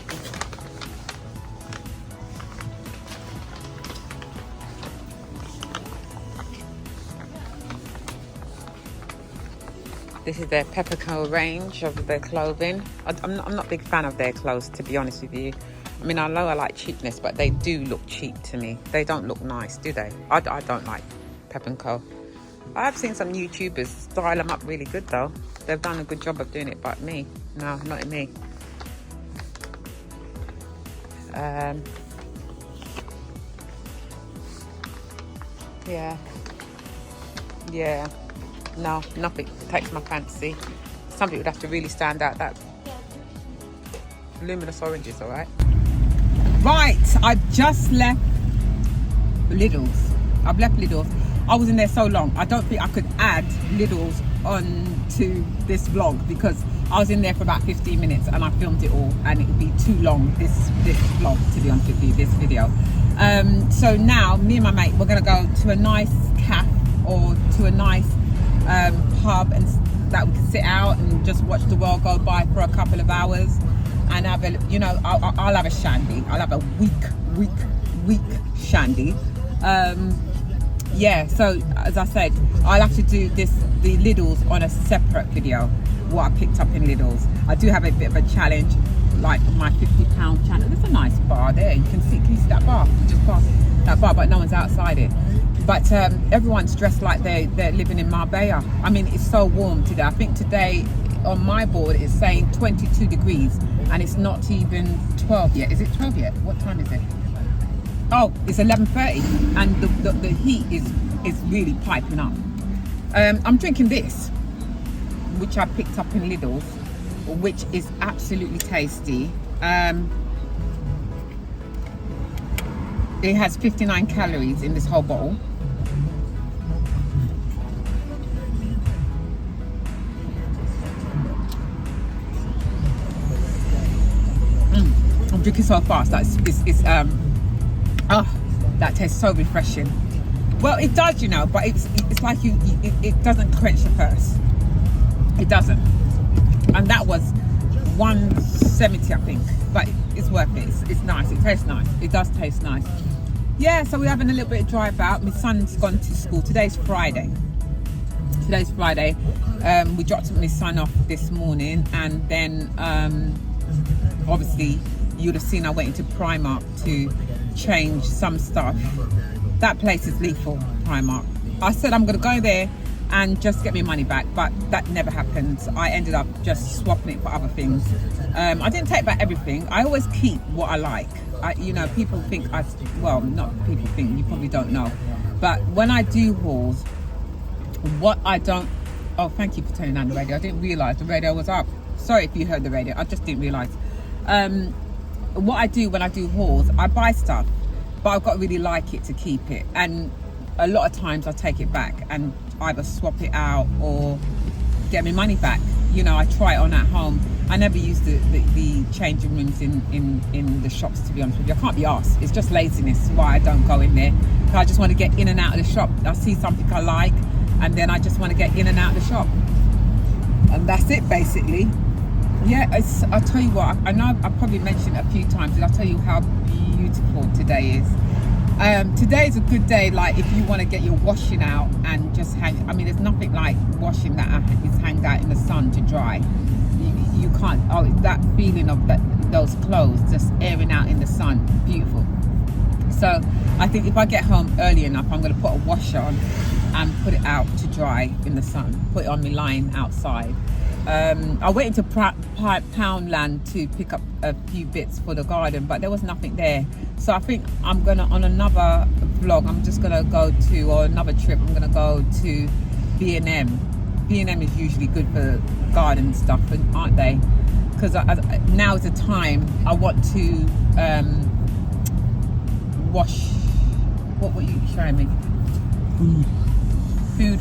Speaker 1: This is their Pepperco range of their clothing. I'm not a big fan of their clothes, to be honest with you. I mean, I know I like cheapness, but they do look cheap to me. They don't look nice, do they? I don't like Pepperco. I have seen some YouTubers style them up really good though. They've done a good job of doing it, but me, no, not me. Yeah, no, nothing takes my fancy. Something would have to really stand out. That luminous oranges, all right. Right, I've just left Lidl's. I've left Lidl's. I was in there so long. I don't think I could add Lidl's onto this vlog because I was in there for about 15 minutes and I filmed it all, and it would be too long, this vlog, to be honest with you, this video. So now me and my mate, we're gonna go to a nice cafe or to a nice pub, and that we can sit out and just watch the world go by for a couple of hours and have a, you know, I'll have a shandy. I'll have a week shandy. Yeah, so as I said, I'll have to do the Lidl's on a separate video, what I picked up in Lidl's. I do have a bit of a challenge, like my £50 challenge. There's a nice bar there. You can see that bar? You just passed that bar, but no one's outside it. But everyone's dressed like they're living in Marbella. I mean, it's so warm today. I think today on my board it's saying 22 degrees and it's not even 12 yet. Is it 12 yet? What time is it? Oh, it's 11:30 and the heat is really piping up. I'm drinking this, which I picked up in Lidl's, which is absolutely tasty. It has 59 calories in this whole bottle. I'm drinking so fast. That tastes so refreshing. Well, it does, you know, but it's like it doesn't quench your thirst. It doesn't. And that was $1.70, I think, but it's worth it. It's nice. It tastes nice. It does taste nice. Yeah, so we're having a little bit of drive out. My son's gone to school. Today's Friday. We dropped my son off this morning, and then obviously you'd have seen I went into Primark to change some stuff. That place is lethal, Primark. I said I'm going to go there and just get my money back, but that never happened. I ended up just swapping it for other things. I didn't take back everything. I always keep what I like. You know, people think not people think, you probably don't know, but when I do hauls, what I don't, oh, thank you for turning on the radio. I didn't realise the radio was up. Sorry if you heard the radio, I just didn't realise. What I do when I do hauls, I buy stuff, but I've got to really like it to keep it, and a lot of times I take it back and either swap it out or get my money back. You know, I try it on at home. I never use the changing rooms in the shops, to be honest with you. I can't be asked. It's just laziness why I don't go in there. I just want to get in and out of the shop. I see something I like and then I just want to get in and out of the shop, and that's it basically. Yeah, I'll tell you what, I know I've probably mentioned it a few times, and I'll tell you how beautiful today is. Today is a good day, like if you want to get your washing out and just hang. I mean, there's nothing like washing that is hanged out in the sun to dry. You can't. Oh, that feeling of those clothes just airing out in the sun, beautiful. So I think if I get home early enough, I'm going to put a wash on and put it out to dry in the sun. Put it on my line outside. I went into Poundland to pick up a few bits for the garden, but there was nothing there. So I think I'm gonna, on another vlog, I'm just gonna go to, or another trip, I'm gonna go to B&M. B&M is usually good for garden stuff, aren't they? Because now is the time I want to wash. What were you showing me? Food.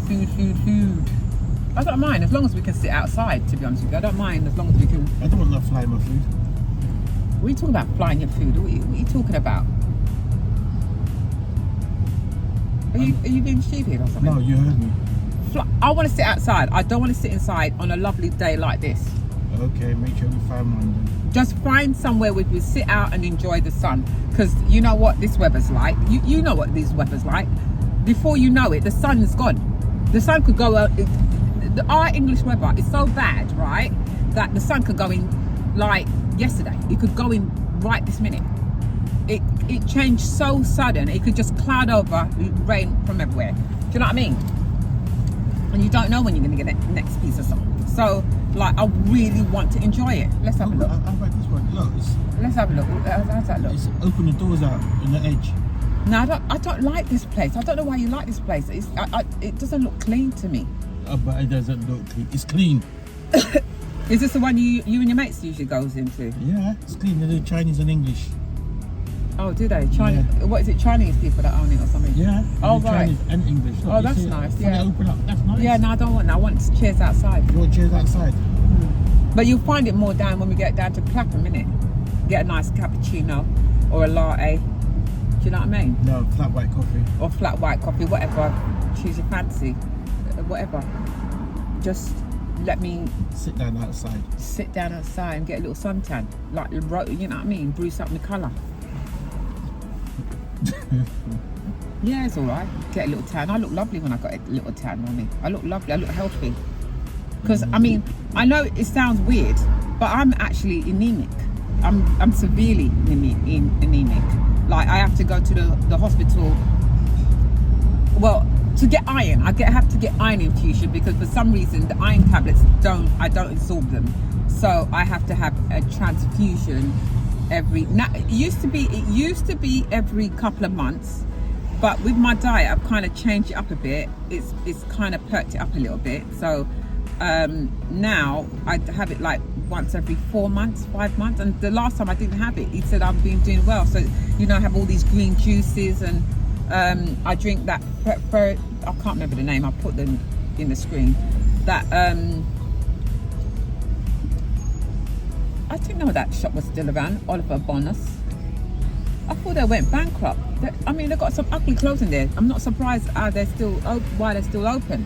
Speaker 1: I don't mind as long as we can sit outside, to be honest with you. I don't mind as long as we can.
Speaker 2: I don't want to fly my food.
Speaker 1: What are you talking about, flying your food? What are you talking about? Are you being stupid or something?
Speaker 2: No, you heard me.
Speaker 1: I want to sit outside. I don't want to sit inside on a lovely day like this.
Speaker 2: Okay, make sure we find one then.
Speaker 1: Just find somewhere where we sit out and enjoy the sun. Because you know what this weather's like. You know what this weather's like. Before you know it, the sun is gone. The sun could go out. Our English weather is so bad, right, that the sun could go in like yesterday. It could go in right this minute. It changed so sudden. It could just cloud over, rain from everywhere. Do you know what I mean? And you don't know when you're going to get the next piece of sun. So, like, I really want to enjoy it. Let's have a look.
Speaker 2: How about this one? Look,
Speaker 1: Let's have a look. How's that look?
Speaker 2: it's open the doors out on the edge.
Speaker 1: No, I don't like this place. I don't know why you like this place. It doesn't look clean to me.
Speaker 2: But it doesn't look clean. It's clean.
Speaker 1: Is this the one you and your mates usually goes into?
Speaker 2: Yeah, it's clean. They do Chinese and English.
Speaker 1: Oh, do they? Chinese? Yeah. What is it? Chinese people that own it or something?
Speaker 2: Yeah.
Speaker 1: Oh, right.
Speaker 2: Chinese and English. Look,
Speaker 1: oh, that's nice. Yeah.
Speaker 2: They open up. That's nice.
Speaker 1: Yeah, no, I don't want that. I want chairs outside.
Speaker 2: You want chairs outside?
Speaker 1: But you'll find it more down when we get down to Clapham, innit? Get a nice cappuccino or a latte. Do you know what I mean?
Speaker 2: No, flat white coffee.
Speaker 1: Or flat white coffee, whatever. Choose your fancy. Whatever. Just let me
Speaker 2: sit down outside.
Speaker 1: Sit down outside and get a little suntan. Like, you know what I mean? Bruce up my colour. Yeah, it's alright. Get a little tan. I look lovely when I got a little tan on me. I look lovely. I look healthy. Because, I mean, I know it sounds weird, but I'm actually anemic. I'm severely anemic. Like, I have to go to the hospital. Well, to get iron, I have to get iron infusion because for some reason the iron tablets I don't absorb them. So I have to have a transfusion it used to be every couple of months, but with my diet I've kind of changed it up a bit. It's kind of perked it up a little bit. So now I have it like once every 4 months, 5 months, and the last time I didn't have it, he said I've been doing well. So I have all these green juices and I drink that I can't remember the name, I'll put them in the screen. That I didn't know that shop was still around, Oliver Bonus. I thought they went bankrupt. They've got some ugly clothes in there. I'm not surprised why they're still open.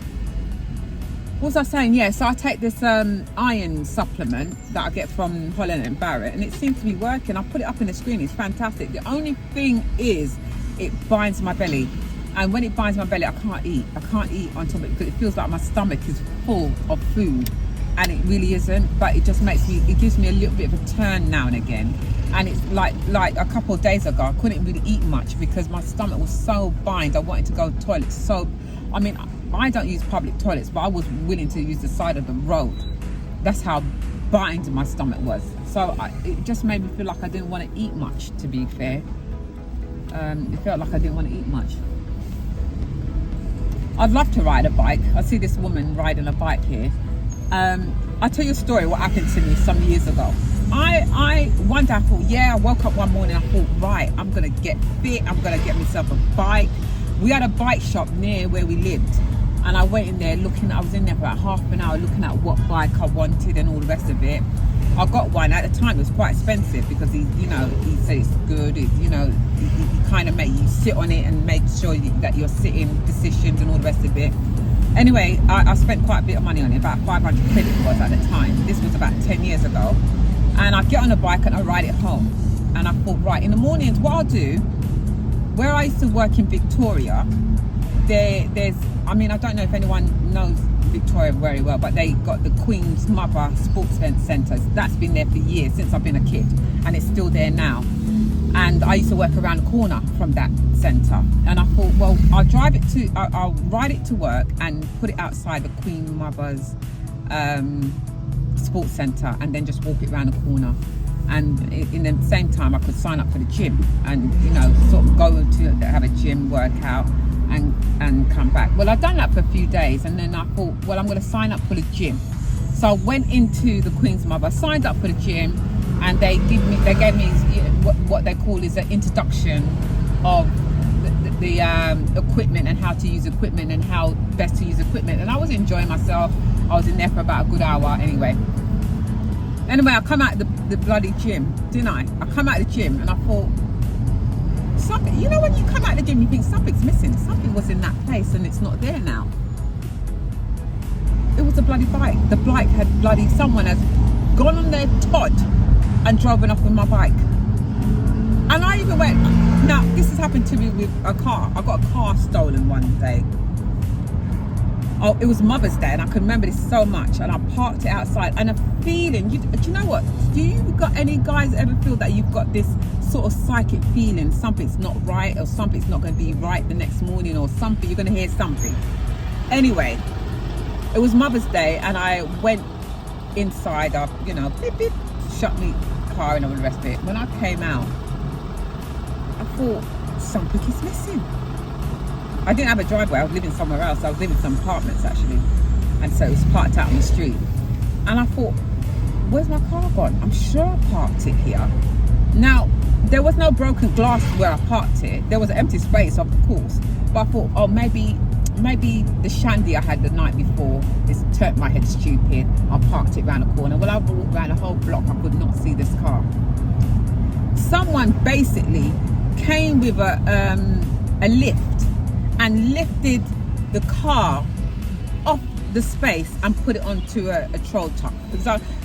Speaker 1: What was I saying? Yeah, so I take this iron supplement that I get from Holland & Barrett, and it seems to be working. I put it up in the screen. It's fantastic. The only thing is it binds my belly, and when it binds my belly I can't eat on top of it because it feels like my stomach is full of food, and it really isn't. But it just gives me a little bit of a turn now and again. And it's like a couple of days ago I couldn't really eat much because my stomach was so bind. I wanted to go to the toilet. So I don't use public toilets, but I was willing to use the side of the road. That's how bind my stomach was. So it just made me feel like I didn't want to eat much, to be fair. It felt like I didn't want to eat much. I'd love to ride a bike. I see this woman riding a bike here. I'll tell you a story what happened to me some years ago. One day I thought, I woke up one morning, I thought, right, I'm gonna get fit, I'm gonna get myself a bike. We had a bike shop near where we lived, and I went in there I was in there for about half an hour looking at what bike I wanted and all the rest of it. I got one. At the time it was quite expensive because he said it's good. He kind of make you sit on it and make sure that you're sitting positioned and all the rest of it. Anyway, I spent quite a bit of money on it, about 500 quid it was at the time. This was about 10 years ago. And I get on a bike and I ride it home. And I thought, right, in the mornings, what I'll do, where I used to work in Victoria, I don't know if anyone knows Victoria very well, but they got the Queen's Mother Sports Centre. That's been there for years, since I've been a kid, and it's still there now. And I used to work around the corner from that centre, and I thought, well, I'll ride it to work and put it outside the Queen Mother's sports centre, and then just walk it around the corner. And in the same time I could sign up for the gym and sort of go to have a gym workout and come back. Well, I've done that for a few days, and then I thought, well, I'm going to sign up for the gym. So I went into the Queen's Mother, signed up for the gym, and they gave me what they call is an introduction of the equipment and how to use equipment and how best to use equipment. And I was enjoying myself. I was in there for about a good hour anyway. I come out of the bloody gym, didn't I? I come out of the gym and I thought, something, you know, when you come out of the gym, you think something's missing. Something was in that place and it's not there now. It was a bloody bike. The bike had bloody, someone has gone on their Todd and driven off with my bike. And I even went, now this has happened to me with a car. I got a car stolen one day. Oh, it was Mother's Day and I can remember this so much, and I parked it outside, and a feeling, do you know what? Do you got any guys ever feel that you've got this sort of psychic feeling something's not right, or something's not going to be right the next morning, or something, you're going to hear something? Anyway, it was Mother's Day and I went inside, you know, beep, beep, shut me car and all the rest of it. When I came out, I thought something is missing. I didn't have a driveway, I was living somewhere else. I was living in some apartments actually. And so it was parked out on the street. And I thought, where's my car gone? I'm sure I parked it here. Now, there was no broken glass where I parked it. There was an empty space, of course. But I thought, oh, maybe the shandy I had the night before, it's turned my head stupid. I parked it around the corner. Well, I walked around the whole block, I could not see this car. Someone basically came with a lift and lifted the car off the space and put it onto a troll truck.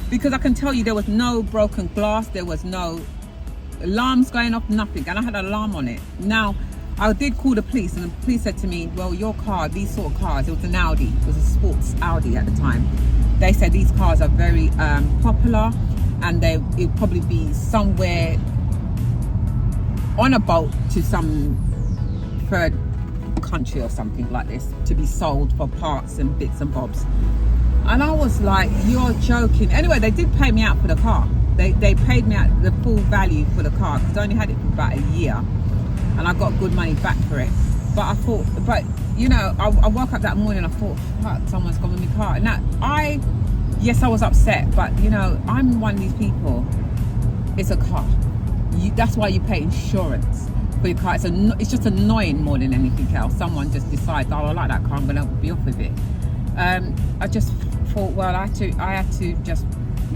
Speaker 1: Because I can tell you there was no broken glass, there was no alarms going off, nothing. And I had an alarm on it. Now, I did call the police, and the police said to me, well, your car, these sort of cars, it was an Audi, it was a sports Audi at the time. They said these cars are very popular, and it'll probably be somewhere on a boat to some third country or something like this, to be sold for parts and bits and bobs. And I was like, you're joking. Anyway, they did pay me out for the car. They paid me out the full value for the car, because I only had it for about a year and I got good money back for it. But I thought, you know, I woke up that morning, I thought, fuck, someone's gone with my car. Now, yes, I was upset, but you know, I'm one of these people, it's a car. That's why you pay insurance for your car. It's just annoying more than anything else. Someone just decides, oh, I like that car, I'm gonna be off with it. I just thought, well, I had to just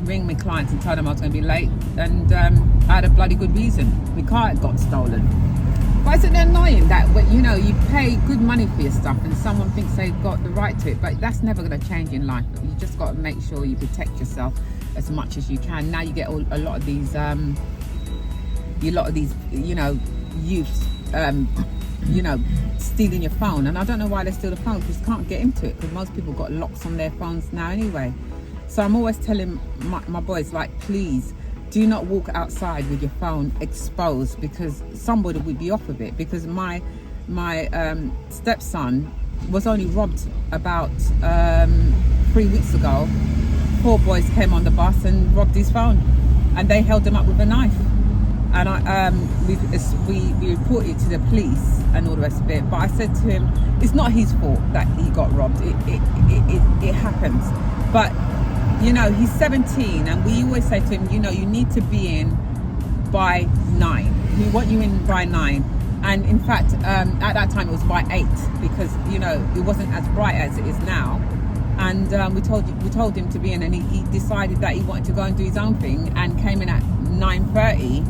Speaker 1: ring my clients and tell them I was gonna be late, and I had a bloody good reason. My car had got stolen. But isn't it annoying that, you know, you pay good money for your stuff and someone thinks they've got the right to it? But that's never going to change in life. You just got to make sure you protect yourself as much as you can. Now you get a lot of these, you know, youths, you know, stealing your phone. And I don't know why they steal the phone, because you can't get into it, because most people got locks on their phones now anyway. So I'm always telling my boys, like, please, do not walk outside with your phone exposed, because somebody would be off of it. Because my stepson was only robbed about 3 weeks ago. 4 boys came on the bus and robbed his phone, and they held him up with a knife. And we reported to the police and all the rest of it. But I said to him, it's not his fault that he got robbed. It happens. But you know, he's 17, and we always say to him, you know, you need to be in by 9. We want you in by 9. And in fact, at that time it was by 8, because, you know, it wasn't as bright as it is now. And we told him to be in, and he decided that he wanted to go and do his own thing, and came in at 9:30.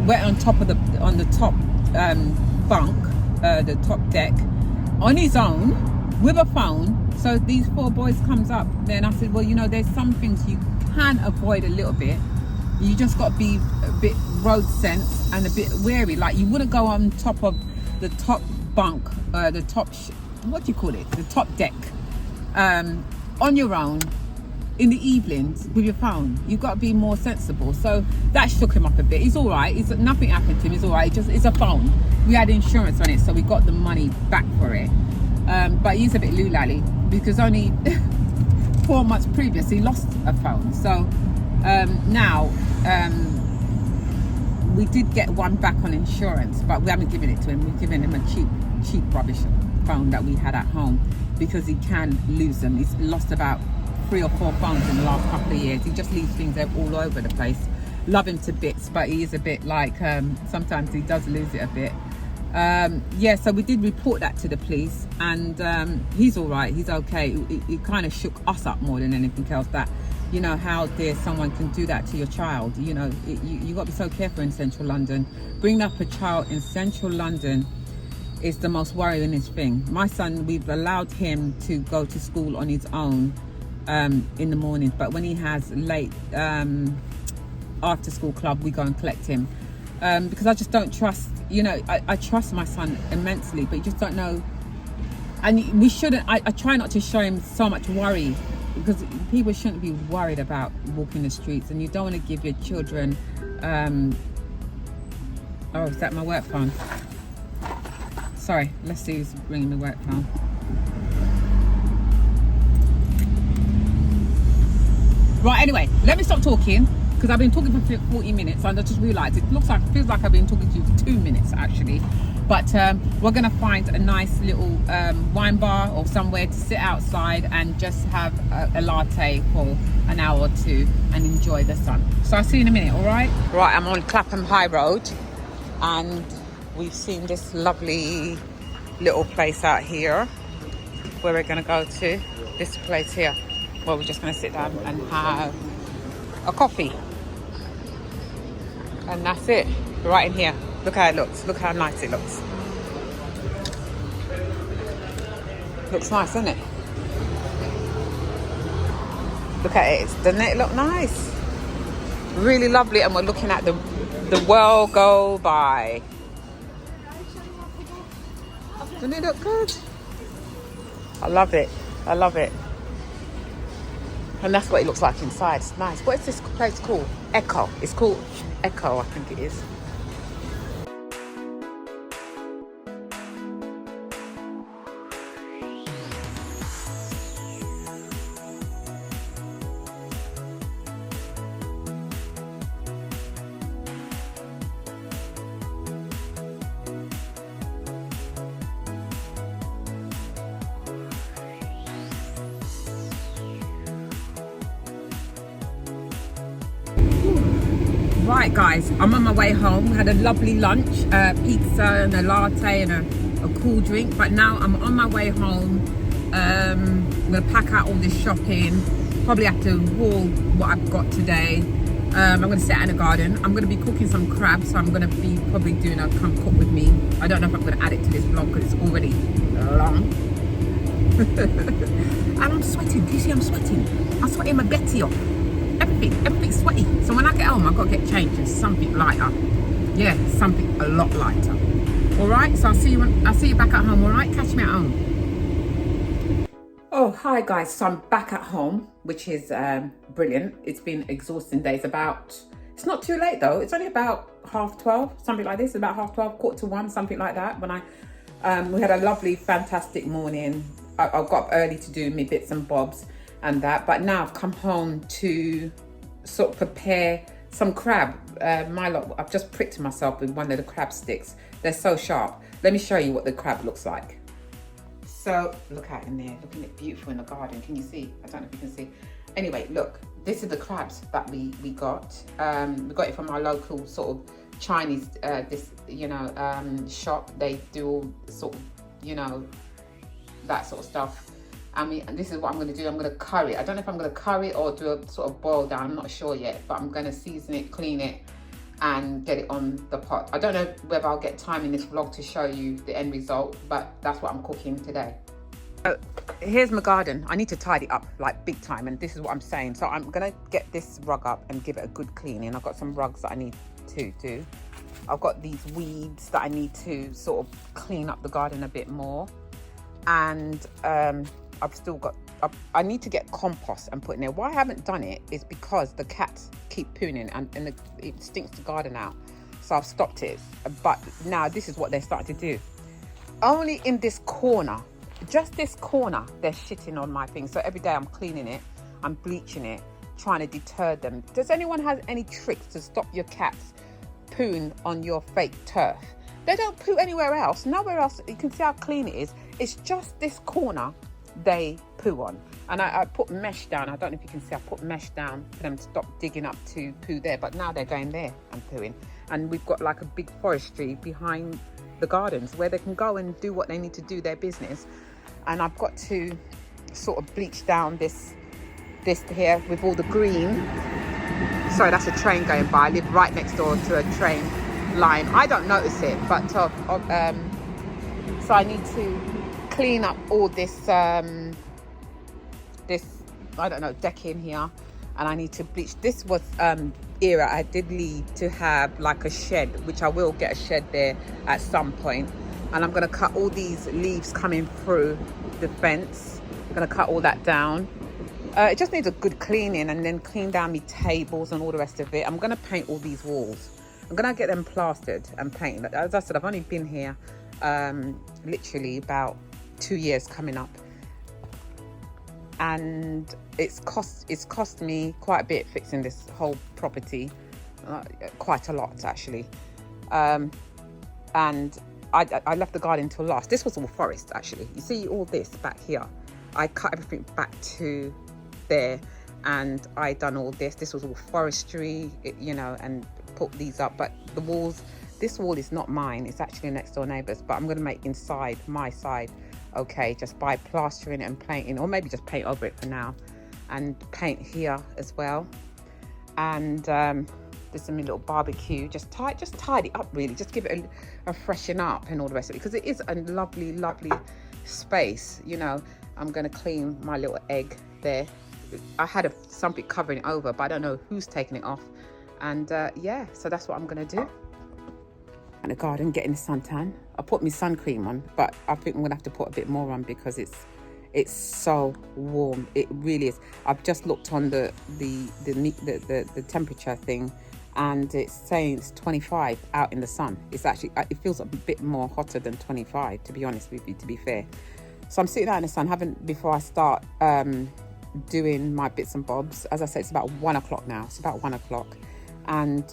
Speaker 1: Went on top bunk, the top deck, on his own with a phone. So these 4 boys comes up. Then I said, well, you know, there's some things you can avoid a little bit. You just got to be a bit road sense and a bit wary. Like, you wouldn't go on top of the top bunk, the top, what do you call it? The top deck, on your own in the evenings with your phone. You've got to be more sensible. So that shook him up a bit. He's all right. Nothing happened to him. He's all right. It's a phone. We had insurance on it, so we got the money back for it. But he's a bit loolally, because only 4 months previous he lost a phone. So now we did get one back on insurance, but we haven't given it to him. We've given him a cheap rubbish phone that we had at home, because he can lose them. He's lost about 3 or 4 phones in the last couple of years. He just leaves things all over the place. Love him to bits, but he is a bit like, sometimes he does lose it a bit. Yeah, so we did report that to the police, and he's all right, he's okay. It kind of shook us up more than anything else, that you know, how dare someone can do that to your child. You know, you got to be so careful in central London. Bringing up a child in central London is the most worryingest thing. My son, we've allowed him to go to school on his own in the mornings, but when he has late after school club, we go and collect him because I just don't trust, you know, I trust my son immensely, but you just don't know. And we shouldn't, I try not to show him so much worry, because people shouldn't be worried about walking the streets, and you don't want to give your children oh, is that my work phone? Sorry, let's see who's bringing the work phone. Right, anyway, let me stop talking, because I've been talking for 40 minutes and I just realised it feels like I've been talking to you for 2 minutes actually. But we're going to find a nice little wine bar or somewhere to sit outside and just have a latte for an hour or two and enjoy the sun. So I'll see you in a minute, all right? Right, I'm on Clapham High Road and we've seen this lovely little place out here where we're going to go to. This place here where we're just going to sit down and have a coffee. And that's it, right in here. Look how it looks. Look how nice it looks. Looks nice, doesn't it? Look at it. Doesn't it look nice? Really lovely. And we're looking at the world go by. Doesn't it look good? I love it. I love it. And that's what it looks like inside. It's nice. What is this place called? Echo. It's called Echo, I think it is. Right guys, I'm on my way home. Had a lovely lunch, pizza and a latte and a cool drink, but now I'm on my way home. I'm gonna pack out all this shopping, probably have to haul what I've got today. I'm gonna sit out in the garden. I'm gonna be cooking some crabs, so I'm gonna be probably doing a come cook with me. I don't know if I'm gonna add it to this vlog because it's already long. And I'm sweating. Do you see I'm sweating? I'm sweating my Betty off. Everything's sweaty. So when I get home, I've got to get changed in something lighter. Yeah, something a lot lighter. All right. So I'll see you back at home. All right. Catch me at home. Oh, hi guys. So I'm back at home, which is brilliant. It's been an exhausting day. It's not too late though. It's only about 12:30, something like this. About 12:30, 1:45, something like that. When we had a lovely, fantastic morning. I got up early to do my bits and bobs and that, but now I've come home to sort of prepare some crab. I've just pricked myself with one of the crab sticks. They're so sharp. Let me show you what the crab looks like. So look out in there, looking at beautiful in the garden. Can you see? I don't know if you can see. Anyway, look, this is the crabs that we got. We got it from our local sort of Chinese shop. They do all sort of, that sort of stuff. And this is what I'm going to do. I'm going to curry it. I don't know if I'm going to curry it or do a sort of boil down. I'm not sure yet, but I'm going to season it, clean it, and get it on the pot. I don't know whether I'll get time in this vlog to show you the end result, but that's what I'm cooking today. So here's my garden. I need to tidy up like big time, and this is what I'm saying. So I'm going to get this rug up and give it a good cleaning. I've got some rugs that I need to do. I've got these weeds that I need to sort of clean up the garden a bit more. And I've still got, I need to get compost and put in there. Why I haven't done it is because the cats keep pooing and it stinks the garden out. So I've stopped it. But now this is what they're starting to do. Only in this corner, just this corner, they're shitting on my thing. So every day I'm cleaning it, I'm bleaching it, trying to deter them. Does anyone have any tricks to stop your cats pooing on your fake turf? They don't poo anywhere else. Nowhere else. You can see how clean it is. It's just this corner they poo on. And I put mesh down. I don't know if you can see. I put mesh down for them to stop digging up to poo there. But now they're going there and pooing. And we've got like a big forestry behind the gardens where they can go and do what they need to do, their business. And I've got to sort of bleach down this this here with all the green. Sorry, that's a train going by. I live right next door to a train line. I don't notice it, but so I need to clean up all this this, I don't know, decking here, and I need to bleach. This was era I did leave to have like a shed, which I will get a shed there at some point, and I'm going to cut all these leaves coming through the fence. I'm going to cut all that down. It just needs a good cleaning, and then clean down my tables and all the rest of it. I'm going to paint all these walls. I'm going to get them plastered and painted. As I said, I've only been here literally about 2 years coming up, and it's cost me quite a bit fixing this whole property, quite a lot actually. And I left the garden till last. This was all forest actually. You see all this back here, I cut everything back to there, and I done all this. This was all forestry, you know, and put these up. But the walls, this wall is not mine, it's actually next door neighbours, but I'm going to make inside my side okay, just by plastering and painting, or maybe just paint over it for now, and paint here as well. And there's some little barbecue, just tidy up really, just give it a freshen up and all the rest of it, because it is a lovely space, you know. I'm going to clean my little egg there. I had something covering it over, but I don't know who's taking it off. And yeah, so that's what I'm going to do. In the garden, getting the suntan. I put my sun cream on, but I think I'm gonna have to put a bit more on because it's so warm. It really is. I've just looked on the temperature thing, and it's saying it's 25 out in the sun. It's actually, it feels a bit more hotter than 25, to be honest with you, to be fair. So I'm sitting out in the sun, before I start doing my bits and bobs. As I said, it's about 1 o'clock now. It's about 1 o'clock. And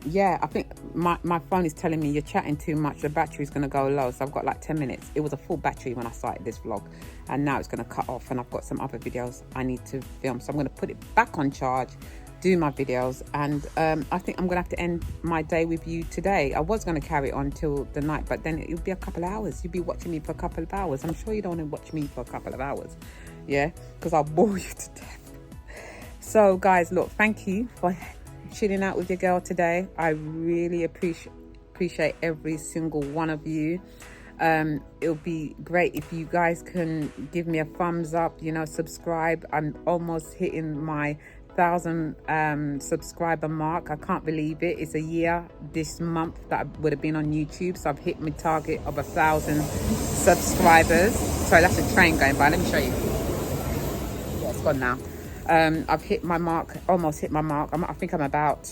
Speaker 1: yeah, I think my phone is telling me you're chatting too much, the battery's going to go low, so I've got like 10 minutes. It was a full battery when I started this vlog, and now it's going to cut off, and I've got some other videos I need to film, so I'm going to put it back on charge, do my videos, and I think I'm going to have to end my day with you today. I was going to carry it on till the night, but then it'll be a couple of hours. You'll be watching me for a couple of hours. I'm sure you don't want to watch me for a couple of hours, yeah, because I'll bore you to death. So guys, look, thank you for chilling out with your girl today. I really appreciate every single one of you. It'll be great if you guys can give me a thumbs up, you know, subscribe. I'm almost hitting my 1,000 subscriber mark. I can't believe it. It's a year this month that I would have been on YouTube, so I've hit my target of 1,000 subscribers. Sorry, that's a train going by. Let me show you. Yeah, it's gone now. I've hit my mark, almost hit my mark. I think I'm about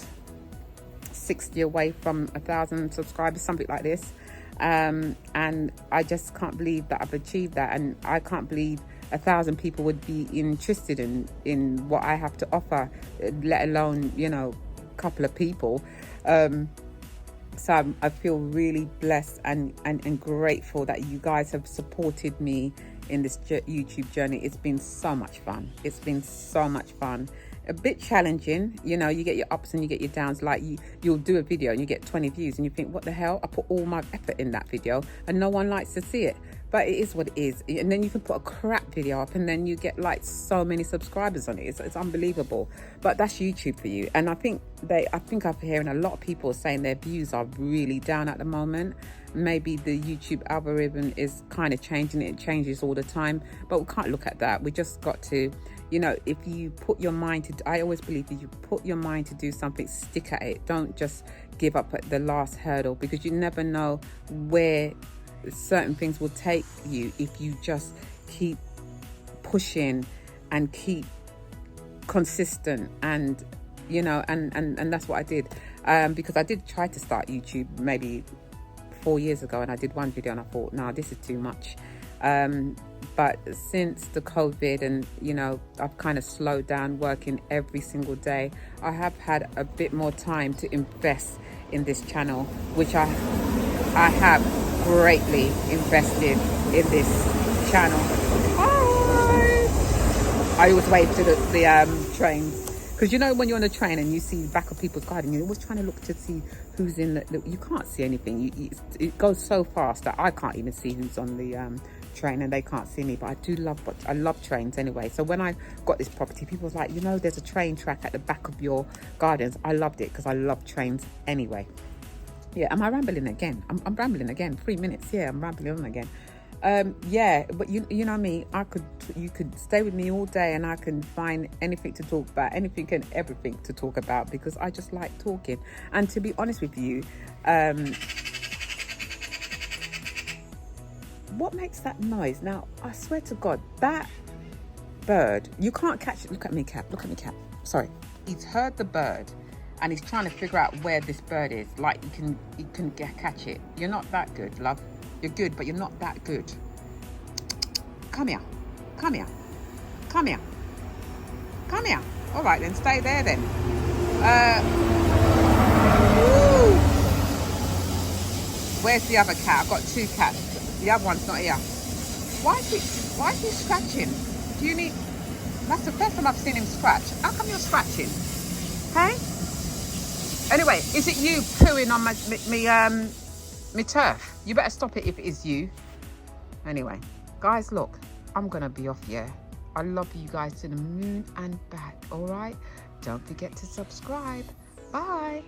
Speaker 1: 60 away from 1,000 subscribers, something like this. And I just can't believe that I've achieved that, and I can't believe 1,000 people would be interested in what I have to offer, let alone, you know, a couple of people. So I feel really blessed and grateful that you guys have supported me in this YouTube journey. It's been so much fun. It's been so much fun. A bit challenging, you know, you get your ups and you get your downs. Like you'll do a video and you get 20 views and you think, what the hell? I put all my effort in that video and no one likes to see it. But it is what it is. And then you can put a crap video up and then you get like so many subscribers on it. It's unbelievable. But that's YouTube for you. And I think I've been hearing a lot of people saying their views are really down at the moment. Maybe the YouTube algorithm is kind of changing. It changes all the time, but we can't look at that. We just got to, you know, if you put your mind to, I always believe if you put your mind to do something, stick at it. Don't just give up at the last hurdle, because you never know where certain things will take you if you just keep pushing and keep consistent. And you know, and that's what I did, because I did try to start YouTube maybe 4 years ago, and I did one video and I thought, no, this is too much. But since the COVID, and you know, I've kind of slowed down working every single day, I have had a bit more time to invest in this channel, which I have greatly invested in this channel. Hi! I always wave to the trains, because you know when you're on a train and you see the back of people's garden, you're always trying to look to see who's in you can't see anything. It goes so fast that I can't even see who's on the train and they can't see me, but I love trains anyway. So when I got this property, people was like, you know, there's a train track at the back of your gardens. I loved it because I love trains anyway. Yeah, am I rambling again? I'm rambling again. 3 minutes. Yeah, I'm rambling on again. Yeah, but you know me, you could stay with me all day and I can find anything to talk about, anything and everything to talk about, because I just like talking. And to be honest with you, what makes that noise? Now, I swear to God, that bird, you can't catch it. Look at me, Cap. Look at me, Cap. Sorry. He's heard the bird and he's trying to figure out where this bird is. Like, you can catch it. You're not that good, love. You're good, but you're not that good. Come here. Come here. Come here. Come here. All right, then. Stay there, then. Woo. Where's the other cat? I've got 2 cats. The other one's not here. Why is he scratching? Do you need... That's the first time I've seen him scratch. How come you're scratching? Hey? Anyway, is it you pooing on my turf? You better stop it if it is you. Anyway, guys, look, I'm gonna be off, yeah. I love you guys to the moon and back, all right? Don't forget to subscribe. Bye.